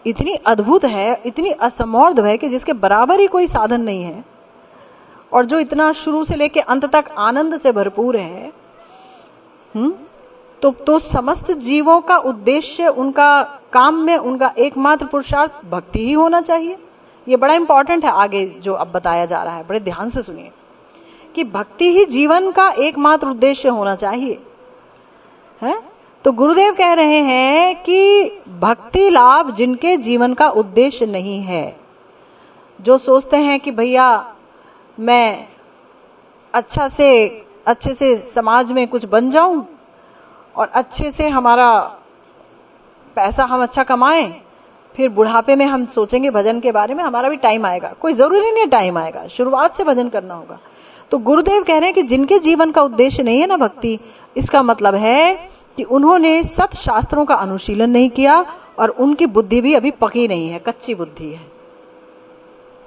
इतनी अद्भुत है, इतनी असमौर्ध है कि जिसके बराबर ही कोई साधन नहीं है, और जो इतना शुरू से लेके अंत तक आनंद से भरपूर है, तो समस्त जीवों का उद्देश्य, उनका काम में उनका एकमात्र पुरुषार्थ भक्ति ही होना चाहिए। ये बड़ा इंपॉर्टेंट है आगे जो अब बताया जा रहा है, बड़े ध्यान से सुनिए कि भक्ति ही जीवन का एकमात्र उद्देश्य होना चाहिए, है। तो गुरुदेव कह रहे हैं कि भक्ति लाभ जिनके जीवन का उद्देश्य नहीं है, जो सोचते हैं कि भैया मैं अच्छे से समाज में कुछ बन जाऊं और अच्छे से हमारा पैसा हम अच्छा कमाएं, फिर बुढ़ापे में हम सोचेंगे भजन के बारे में, हमारा भी टाइम आएगा। कोई जरूरी नहीं टाइम आएगा, शुरुआत से भजन करना होगा। तो गुरुदेव कह रहे हैं कि जिनके जीवन का उद्देश्य नहीं है ना भक्ति, इसका मतलब है कि उन्होंने सत शास्त्रों का अनुशीलन नहीं किया और उनकी बुद्धि भी अभी पकी नहीं है, कच्ची बुद्धि है।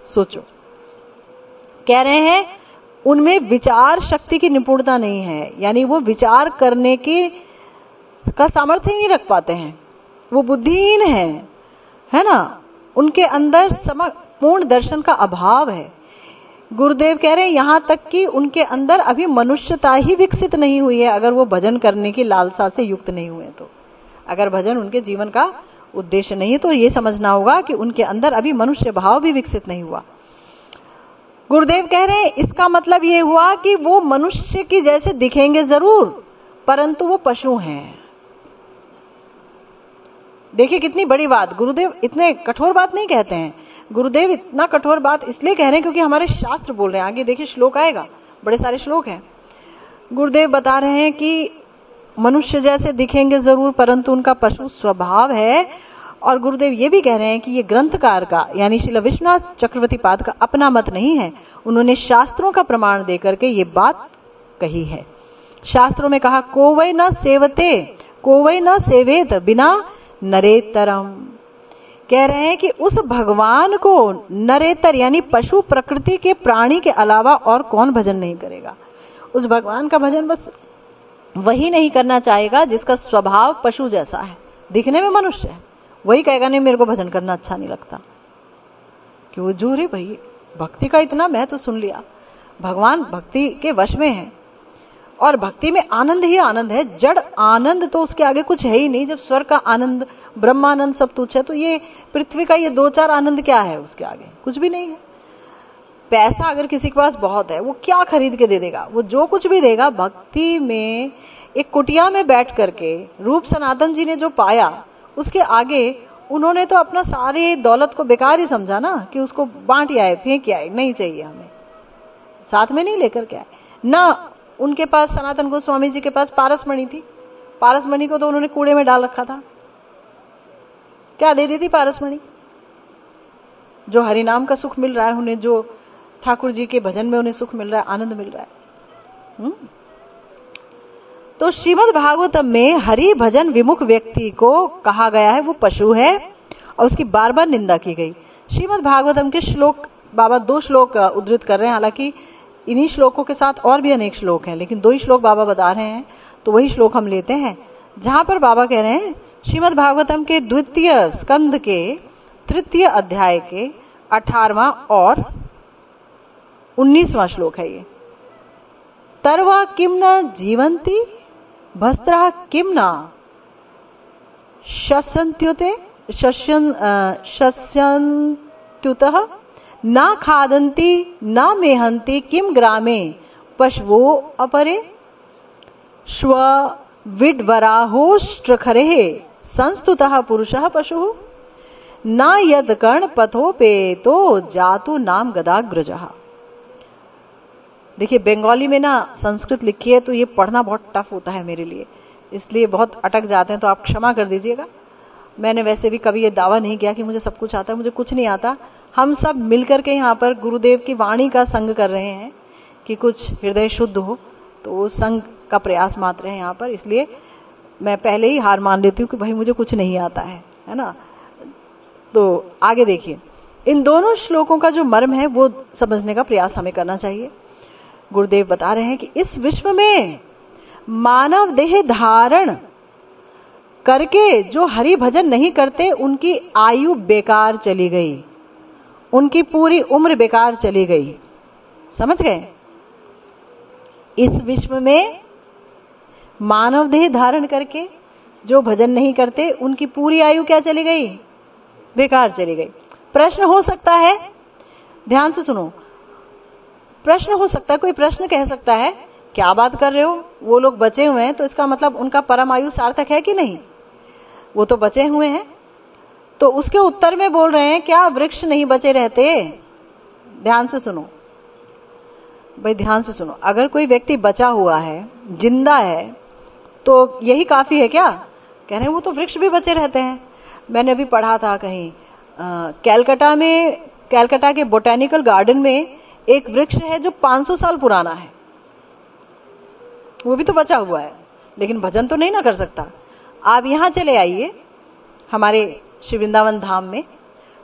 सोचो, कह रहे हैं उनमें विचार शक्ति की निपुणता नहीं है, यानी वो विचार करने का सामर्थ्य ही नहीं रख पाते हैं, वो बुद्धिहीन है ना, उनके अंदर पूर्ण दर्शन का अभाव है। गुरुदेव कह रहे हैं यहां तक कि उनके अंदर अभी मनुष्यता ही विकसित नहीं हुई है, अगर वो भजन करने की लालसा से युक्त नहीं हुए तो। अगर भजन उनके जीवन का उद्देश्य नहीं है तो ये समझना होगा कि उनके अंदर अभी मनुष्य भाव भी विकसित नहीं हुआ। गुरुदेव कह रहे हैं इसका मतलब ये हुआ कि वो मनुष्य की जैसे दिखेंगे जरूर, परंतु वो पशु हैं। देखिए कितनी बड़ी बात, गुरुदेव इतने कठोर बात नहीं कहते हैं। गुरुदेव इतना कठोर बात इसलिए कह रहे हैं क्योंकि हमारे शास्त्र बोल रहे हैं। आगे देखिए श्लोक आएगा, बड़े सारे श्लोक हैं। गुरुदेव बता रहे हैं कि मनुष्य जैसे दिखेंगे जरूर, परंतु उनका पशु स्वभाव है। और गुरुदेव ये भी कह रहे हैं कि ये ग्रंथकार का, यानी श्रील विश्वनाथ चक्रवर्ती पाद का अपना मत नहीं है, उन्होंने शास्त्रों का प्रमाण देकर के ये बात कही है। शास्त्रों में कहा, कोवै न सेवते कोवै न सेवेत बिना नरेतरम। कह रहे हैं कि उस भगवान को नरेतर यानी पशु प्रकृति के प्राणी के अलावा और कौन भजन नहीं करेगा। उस भगवान का भजन बस वही नहीं करना चाहेगा जिसका स्वभाव पशु जैसा है, दिखने में मनुष्य है, वही कहेगा नहीं मेरे को भजन करना अच्छा नहीं लगता। क्यों जूरी भाई, भक्ति का इतना मैं तो सुन लिया, भगवान भक्ति के वश में है और भक्ति में आनंद ही आनंद है। जड़ आनंद तो उसके आगे कुछ है ही नहीं। जब स्वर्ग का आनंद, ब्रह्मानंद सब तुच्छ है, तो ये पृथ्वी का ये दो चार आनंद क्या है, उसके आगे कुछ भी नहीं है। पैसा अगर किसी के पास बहुत है, वो क्या खरीद के दे देगा, वो जो कुछ भी देगा। भक्ति में एक कुटिया में बैठ करके रूप सनातन जी ने जो पाया, उसके आगे उन्होंने तो अपना सारी दौलत को बेकार ही समझा ना, कि उसको बांट आए, फेंक आए, नहीं चाहिए हमें, साथ में नहीं लेकर के आए ना। उनके पास, सनातन गोस्वामी जी के पास पारसमणि थी। पारसमणि को तो उन्होंने कूड़े में डाल रखा था। क्या दे दी थी पारसमणि? जो हरिनाम का सुख मिल रहा है उन्हें, जो ठाकुर जी के भजन में उन्हें सुख मिल रहा है, आनंद मिल रहा है। तो श्रीमद् भागवतम में हरि भजन विमुख व्यक्ति को कहा गया है वो पशु है, और उसकी बार बार निंदा की गई। श्रीमद् भागवतम के श्लोक, बाबा 2 श्लोक उद्धृत कर रहे हैं, हालांकि इन्हीं श्लोकों के साथ और भी अनेक श्लोक हैं, लेकिन 2 ही श्लोक बाबा बता रहे हैं, तो वही श्लोक हम लेते हैं, जहां पर बाबा कह रहे हैं श्रीमद् भागवतम के 2 स्कंद के 3 अध्याय के 18वां और 19वां श्लोक है ये। तरवा किम न जीवंती भस्त्रा किम न शस्यन्त्युते शस्यन्त्युतः न खादन्ति न मेहन्ति किम ग्रामे पशवो अपरे श्व विड्वराहोष्ट्रखरे संस्तुतः पुरुषः पशुः न यद कर्ण पथोपेतो जातु नाम गदाग्रजः। देखिए, बंगाली में ना संस्कृत लिखी है तो ये पढ़ना बहुत टफ होता है मेरे लिए, इसलिए बहुत अटक जाते हैं, तो आप क्षमा कर दीजिएगा। मैंने वैसे भी कभी ये दावा नहीं किया कि मुझे सब कुछ आता है, मुझे कुछ नहीं आता। हम सब मिलकर के यहाँ पर गुरुदेव की वाणी का संग कर रहे हैं कि कुछ हृदय शुद्ध हो, तो वो संग का प्रयास मात्र है यहाँ पर, इसलिए मैं पहले ही हार मान लेती हूँ कि भाई मुझे कुछ नहीं आता है ना। तो आगे देखिए, इन दोनों श्लोकों का जो मर्म है वो समझने का प्रयास हमें करना चाहिए। गुरुदेव बता रहे हैं कि इस विश्व में मानव देह धारण करके जो हरि भजन नहीं करते उनकी आयु बेकार चली गई, उनकी पूरी उम्र बेकार चली गई। समझ गए? इस विश्व में मानव देह धारण करके जो भजन नहीं करते उनकी पूरी आयु क्या चली गई? बेकार चली गई। प्रश्न हो सकता है, ध्यान से सुनो, प्रश्न हो सकता है, कोई प्रश्न कह सकता है क्या बात कर रहे हो, वो लोग बचे हुए हैं तो इसका मतलब उनका परम आयु सार्थक है कि नहीं? वो तो बचे हुए हैं। तो उसके उत्तर में बोल रहे हैं क्या वृक्ष नहीं बचे रहते? ध्यान से सुनो भाई, ध्यान से सुनो। अगर कोई व्यक्ति बचा हुआ है, जिंदा है, तो यही काफी है क्या? कह रहे हैं वो तो वृक्ष भी बचे रहते हैं। मैंने अभी पढ़ा था कहीं कैलकाटा में, कैलकाटा के बोटेनिकल गार्डन में एक वृक्ष है जो 500 साल पुराना है, वो भी तो बचा हुआ है, लेकिन भजन तो नहीं ना कर सकता। आप यहां चले आइए हमारे श्री वृंदावन धाम में,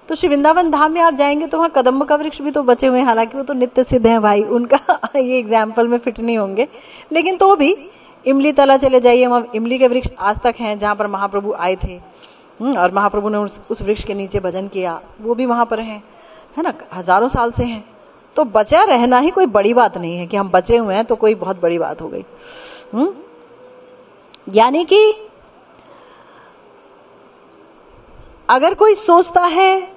तो श्री वृंदावन धाम में आप जाएंगे तो वहां कदम्ब का वृक्ष भी तो बचे हुए हैं, हालांकि वो तो नित्य सिद्ध है भाई, उनका ये एग्जाम्पल में फिट नहीं होंगे, लेकिन तो भी इमली तला चले जाइए, वहां इमली के वृक्ष आज तक हैं, जहां पर महाप्रभु आए थे और महाप्रभु ने उस वृक्ष के नीचे भजन किया, वो भी वहां पर है ना, हजारों साल से हैं। तो बचा रहना ही कोई बड़ी बात नहीं है कि हम बचे हुए हैं तो कोई बहुत बड़ी बात हो गई। यानी कि अगर कोई सोचता है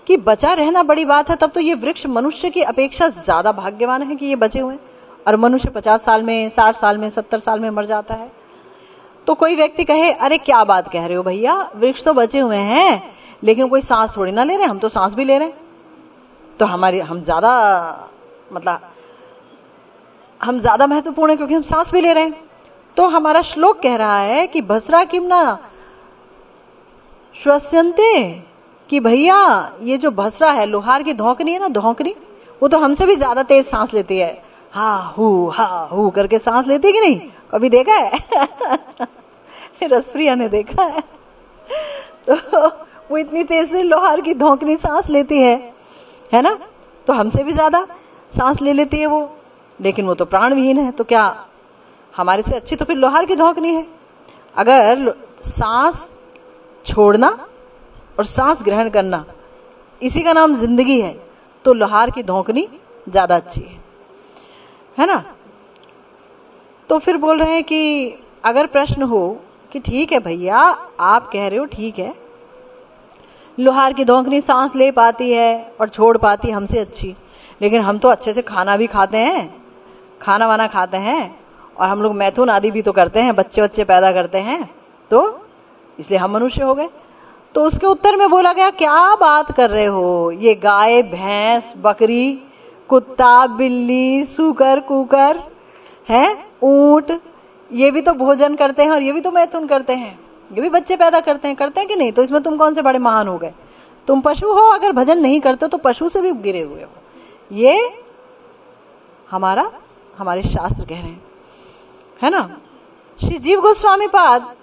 कि बचा रहना बड़ी बात है, तब तो ये वृक्ष मनुष्य की अपेक्षा ज्यादा भाग्यवान है कि ये बचे हुए हैं, और मनुष्य 50 साल में, 60 साल में, 70 साल में मर जाता है। तो कोई व्यक्ति कहे अरे क्या बात कह रहे हो भैया, वृक्ष तो बचे हुए हैं लेकिन कोई सांस थोड़ी ना ले रहे, हम तो सांस भी ले रहे हैं, तो हम ज्यादा, मतलब हम ज्यादा महत्वपूर्ण है क्योंकि हम सांस भी ले रहे हैं। तो हमारा श्लोक कह रहा है कि भस्रा किमना श्वस्यन्ते, कि भैया ये जो भस्रा है, लोहार की धौंकनी है ना, धौंकनी, वो तो हमसे भी ज्यादा तेज सांस लेती है, हा हू करके सांस लेती है कि नहीं? कभी देखा है? रसप्रिया ने देखा है। तो वो इतनी तेज से लोहार की धौंकनी सांस लेती है ना, तो हमसे भी ज्यादा सांस ले लेती है वो, लेकिन वो तो प्राणविहीन है। तो क्या हमारे से अच्छी तो फिर लोहार की धौंकनी है? अगर सांस छोड़ना और सांस ग्रहण करना इसी का नाम जिंदगी है, तो लोहार की धौंकनी ज्यादा अच्छी है ना। तो फिर बोल रहे हैं कि अगर प्रश्न हो कि ठीक है भैया, आप कह रहे हो ठीक है, लोहार की धौंकनी सांस ले पाती है और छोड़ पाती हमसे अच्छी, लेकिन हम तो अच्छे से खाना भी खाते हैं, खाना वाना खाते हैं, और हम लोग मैथुन आदि भी तो करते हैं, बच्चे बच्चे पैदा करते हैं, तो इसलिए हम मनुष्य हो गए। तो उसके उत्तर में बोला गया क्या बात कर रहे हो, ये गाय, भैंस, बकरी, कुत्ता, बिल्ली, सूकर, कुकर, है ऊंट, ये भी तो भोजन करते हैं और ये भी तो मैथुन करते हैं, ये भी बच्चे पैदा करते हैं कि नहीं? तो इसमें तुम कौन से बड़े महान हो गए? तुम पशु हो, अगर भजन नहीं करते तो पशु से भी गिरे हुए हो। ये हमारे शास्त्र कह रहे हैं, है ना। श्री जीव गोस्वामी पाद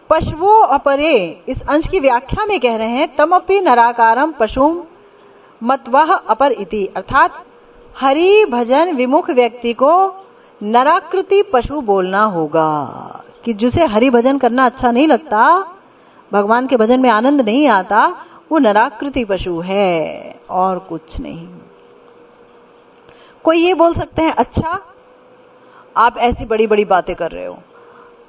पशुओं अपरे इस अंश की व्याख्या में कह रहे हैं, तमपि नराकारम पशुम मतवह अपर इति, अर्थात हरि भजन विमुख व्यक्ति को नराकृति पशु बोलना होगा, कि जिसे हरि भजन करना अच्छा नहीं लगता, भगवान के भजन में आनंद नहीं आता, वो नराकृति पशु है और कुछ नहीं। कोई ये बोल सकते हैं, अच्छा आप ऐसी बड़ी बड़ी बातें कर रहे हो।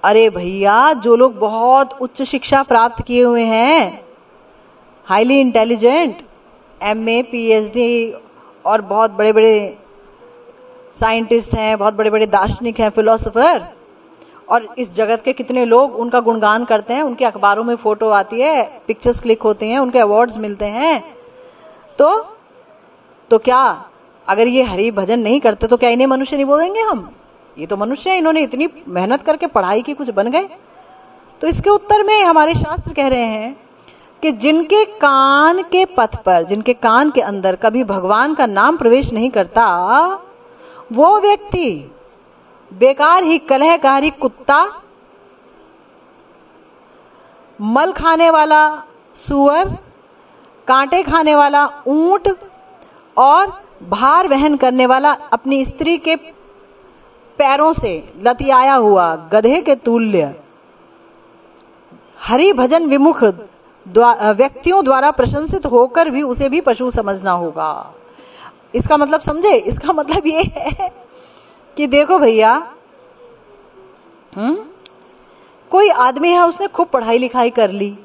अरे भैया, जो लोग बहुत उच्च शिक्षा प्राप्त किए हुए हैं, हाईली इंटेलिजेंट, एमए पीएचडी और बहुत बड़े बड़े साइंटिस्ट हैं, बहुत बड़े बड़े दार्शनिक हैं, फिलोसोफर, और इस जगत के कितने लोग उनका गुणगान करते हैं, उनके अखबारों में फोटो आती है, पिक्चर्स क्लिक होती हैं, उनके अवार्ड्स मिलते हैं, तो क्या अगर ये हरि भजन नहीं करते तो क्या इन्हें मनुष्य नहीं बोलेंगे हम? ये तो मनुष्य है, इन्होंने इतनी मेहनत करके पढ़ाई की, कुछ बन गए। तो इसके उत्तर में हमारे शास्त्र कह रहे हैं कि जिनके कान के पथ पर, जिनके कान के अंदर कभी भगवान का नाम प्रवेश नहीं करता, वो व्यक्ति बेकार ही कलहकारी कुत्ता, मल खाने वाला सूअर, कांटे खाने वाला ऊंट और भार वहन करने वाला अपनी स्त्री के पैरों से लतियाया हुआ गधे के तुल्य हरि भजन विमुख व्यक्तियों द्वारा प्रशंसित होकर भी उसे भी पशु समझना होगा। इसका मतलब समझे? इसका मतलब ये है कि देखो भैया, कोई आदमी है, उसने खूब पढ़ाई लिखाई कर ली,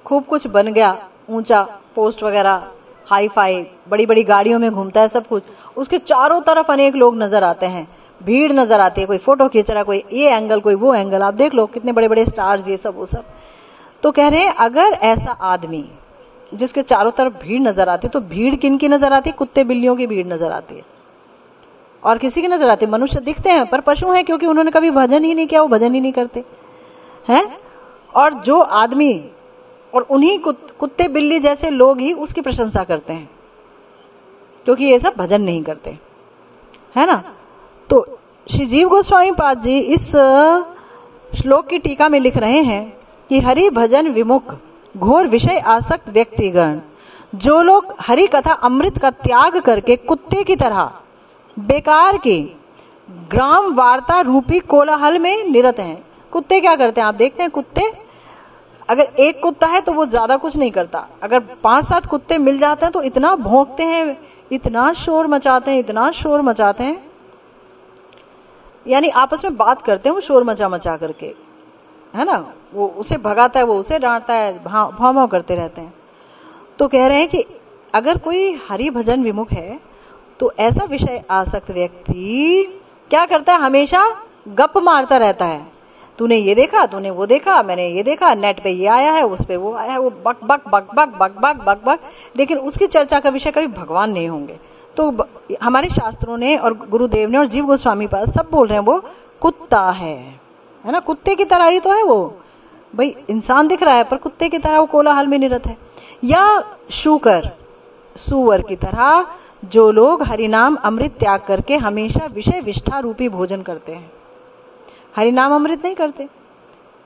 खूब कुछ बन गया, ऊंचा पोस्ट वगैरह, हाई फाई, बड़ी बड़ी गाड़ियों में घूमता है, सब कुछ, उसके चारों तरफ अनेक लोग नजर आते हैं, भीड़ नजर आती है, कोई फोटो खींच रहा है, कोई ये एंगल, कोई वो एंगल, आप देख लो कितने बड़े बड़े स्टार्स, ये सब वो सब। तो कह रहे हैं अगर ऐसा आदमी जिसके चारों तरफ भीड़ नजर आती है, तो भीड़ किन की नजर आती है? कुत्ते बिल्लियों की भीड़ नजर आती है, और किसी की नजर आती है? मनुष्य दिखते हैं पर पशु हैं, क्योंकि उन्होंने कभी भजन ही नहीं किया, वो भजन ही नहीं करते हैं। और जो आदमी और उन्हीं कुत्ते बिल्ली जैसे लोग ही उसकी प्रशंसा करते हैं, क्योंकि ये सब भजन नहीं करते, है ना। तो श्री जीव गोस्वामी पाद जी इस श्लोक की टीका में लिख रहे हैं कि हरि भजन विमुख घोर विषय आसक्त व्यक्तिगण, जो लोग हरि कथा अमृत का त्याग करके कुत्ते की तरह बेकार के ग्राम वार्ता रूपी कोलाहल में निरत हैं। कुत्ते क्या करते हैं? आप देखते हैं, कुत्ते अगर एक कुत्ता है तो वो ज्यादा कुछ नहीं करता, अगर 5-7 कुत्ते मिल जाते हैं तो इतना भौंकते हैं, इतना शोर मचाते हैं, इतना शोर मचाते हैं, यानी आपस में बात करते हैं वो शोर मचा मचा करके, है ना। वो उसे भगाता है, वो उसे डांटता है, भाव भाव करते रहते हैं। तो कह रहे हैं कि अगर कोई हरि भजन विमुख है तो ऐसा विषय आसक्त व्यक्ति क्या करता है? हमेशा गप मारता रहता है, तूने ये देखा, तूने वो देखा, मैंने ये देखा, नेट पे ये आया है, उस पे वो आया है, वो बक बक बक बक बक बक बक बक, लेकिन उसकी चर्चा का विषय कभी भगवान नहीं होंगे। तो हमारे शास्त्रों ने और गुरुदेव ने और जीव गोस्वामी पास सब बोल रहे हैं वो कुत्ता है ना, कुत्ते की तरह ही तो है वो भाई। इंसान दिख रहा है पर कुत्ते की तरह वो कोलाहल में निरत है। या शूकर, सुअर की तरह जो लोग हरिनाम अमृत त्याग करके हमेशा विषय विष्ठा रूपी भोजन करते हैं, हरिनाम अमृत नहीं करते,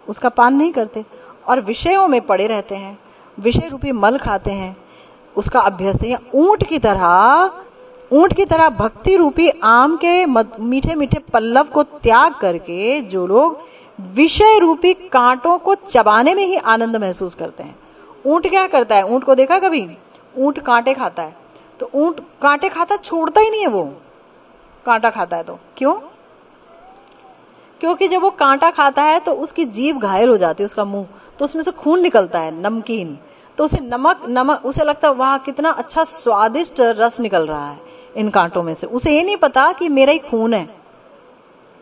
उसका पान नहीं करते, और विषयों में पड़े रहते हैं, विषय रूपी मल खाते हैं, उसका अभ्यस्त है। या ऊंट की तरह भक्ति रूपी आम के मीठे मीठे पल्लव को त्याग करके जो लोग विषय रूपी कांटों को चबाने में ही आनंद महसूस करते हैं। ऊंट क्या करता है? ऊंट को देखा कभी? ऊंट कांटे खाता है, तो ऊंट कांटे खाता छोड़ता ही नहीं है, वो कांटा खाता है। तो क्यों? क्योंकि जब वो कांटा खाता है तो उसकी जीभ घायल हो जाती है, उसका मुंह, तो उसमें से खून निकलता है नमकीन, तो उसे नमक उसे लगता है वाह कितना अच्छा स्वादिष्ट रस निकल रहा है इन कांटों में से। उसे ये नहीं पता कि मेरा ही खून है,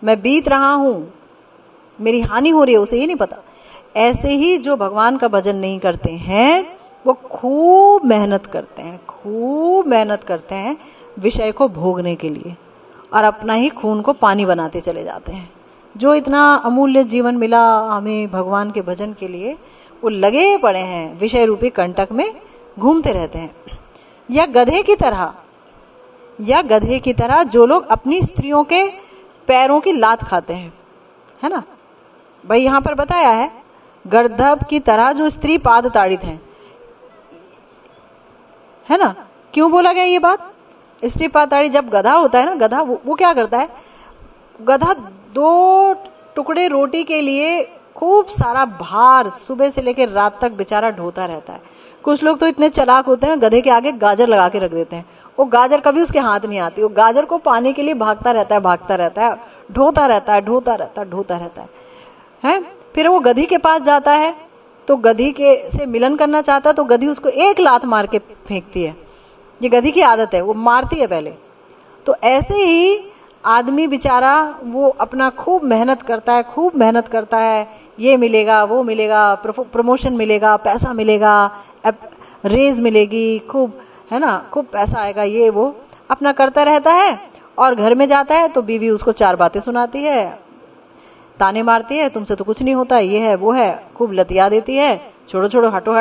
मैं बीत रहा हूं, मेरी हानि हो रही है, उसे ये नहीं पता। ऐसे ही जो भगवान का भजन नहीं करते हैं वो खूब मेहनत करते हैं, खूब मेहनत करते हैं विषय को भोगने के लिए, और अपना ही खून को पानी बनाते चले जाते हैं। जो इतना अमूल्य जीवन मिला हमें भगवान के भजन के लिए, वो लगे पड़े हैं विषय रूपी कंटक में घूमते रहते हैं। या गधे की तरह जो लोग अपनी स्त्रियों के पैरों की लात खाते हैं, है ना भाई, यहां पर बताया है गर्दभ की तरह जो स्त्री पाद ताड़ित है ना। क्यों बोला गया ये बात? स्त्री पाद ताड़ी, जब गधा होता है ना, गधा वो क्या करता है, गधा 2 टुकड़े रोटी के लिए खूब सारा भार सुबह से लेकर रात तक बेचारा ढोता रहता है। कुछ लोग तो इतने चालाक होते हैं, गधे के आगे गाजर लगा के रख देते हैं, वो गाजर कभी उसके हाथ नहीं आती, वो गाजर को पाने के लिए भागता रहता है, ढोता रहता है। फिर वो गधी के पास जाता है तो गधी के से मिलन करना चाहता है, तो गधी उसको एक लात मार के फेंकती है। ये गधी की आदत है, वो मारती है पहले। तो ऐसे ही आदमी बेचारा वो अपना खूब मेहनत करता है, ये मिलेगा, वो मिलेगा, प्रमोशन मिलेगा, पैसा मिलेगा, रेज मिलेगी, खूब, है ना, खूब पैसा आएगा, ये वो अपना करता रहता है। और घर में जाता है तो बीवी उसको 4 बातें सुनाती है, ताने मारती है, तुमसे तो कुछ नहीं होता, ये है वो है, खूब लतिया देती है, छोड़ो हटो,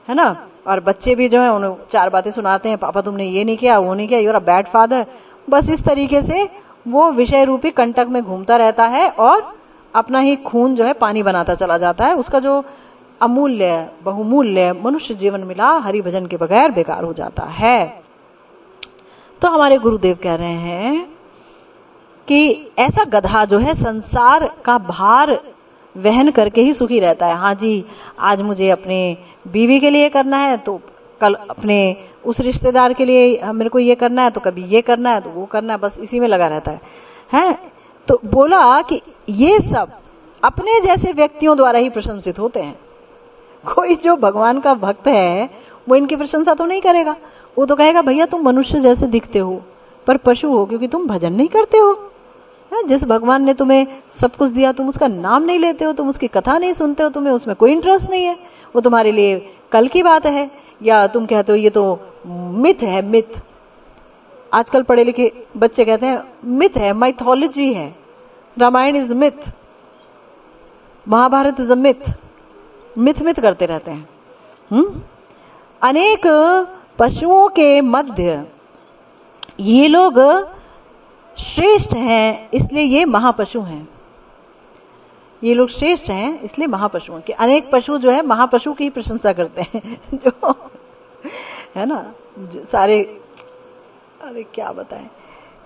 है ना। और बच्चे भी जो है उन्हें 4 बातें सुनाते हैं, पापा तुमने ये नहीं किया, वो नहीं किया, you are a bad father. बस इस तरीके से वो विषय रूपी कंटक में घूमता रहता है और अपना ही खून जो है पानी बनाता चला जाता है। उसका जो अमूल्य बहुमूल्य मनुष्य जीवन मिला हरि भजन के बगैर बेकार हो जाता है। तो हमारे गुरुदेव कह रहे हैं कि ऐसा गधा जो है संसार का भार वहन करके ही सुखी रहता है। हाँ जी, आज मुझे अपने बीवी के लिए करना है तो कल अपने उस रिश्तेदार के लिए मेरे को ये करना है, तो कभी ये करना है तो वो करना है, बस इसी में लगा रहता है। तो बोला कि ये सब अपने जैसे व्यक्तियों द्वारा ही प्रशंसित होते हैं। कोई जो भगवान का भक्त है वो इनकी प्रशंसा तो नहीं करेगा, वो तो कहेगा भैया तुम मनुष्य जैसे दिखते हो पर पशु हो, क्योंकि तुम भजन नहीं करते हो। जिस भगवान ने तुम्हें सब कुछ दिया तुम उसका नाम नहीं लेते हो, तुम उसकी कथा नहीं सुनते हो, तुम्हें उसमें कोई इंटरेस्ट नहीं है, वो तुम्हारे लिए कल की बात है। या तुम कहते हो ये तो मिथ है, मिथ। आजकल पढ़े लिखे बच्चे कहते हैं मिथ है, माइथोलॉजी है, Ramayana is myth, Mahabharata is a myth, myth करते रहते हैं। अनेक पशुओं के मध्य ये लोग श्रेष्ठ हैं, इसलिए ये महापशु हैं। ये लोग श्रेष्ठ हैं इसलिए महापशु हैं। कि अनेक पशु जो है महापशु की ही प्रशंसा करते हैं जो है ना, जो सारे, अरे क्या बताएं।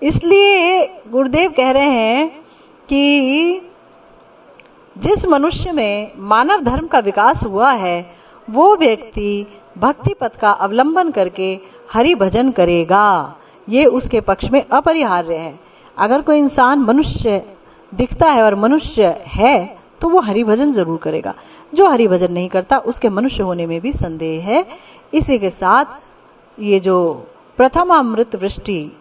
इसलिए गुरुदेव कह रहे हैं कि जिस मनुष्य में मानव धर्म का विकास हुआ है वो व्यक्ति भक्ति पथ का अवलंबन करके हरि भजन करेगा, ये उसके पक्ष में अपरिहार्य है। अगर कोई इंसान मनुष्य दिखता है और मनुष्य है तो वो हरि भजन जरूर करेगा। जो हरि भजन नहीं करता उसके मनुष्य होने में भी संदेह है। इसी के साथ ये जो प्रथम अमृत वृष्टि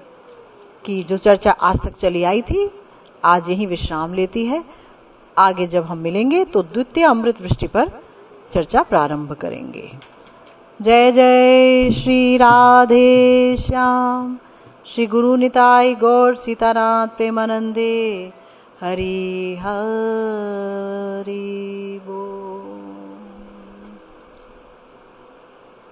की जो चर्चा आज तक चली आई थी आज यही विश्राम लेती है। आगे जब हम मिलेंगे तो द्वितीय अमृत वृष्टि पर चर्चा प्रारंभ करेंगे। जय जय श्री राधे श्याम, श्री गुरु निताई गौर सीतानाथ प्रेमानंदे, हरि हरि बोल।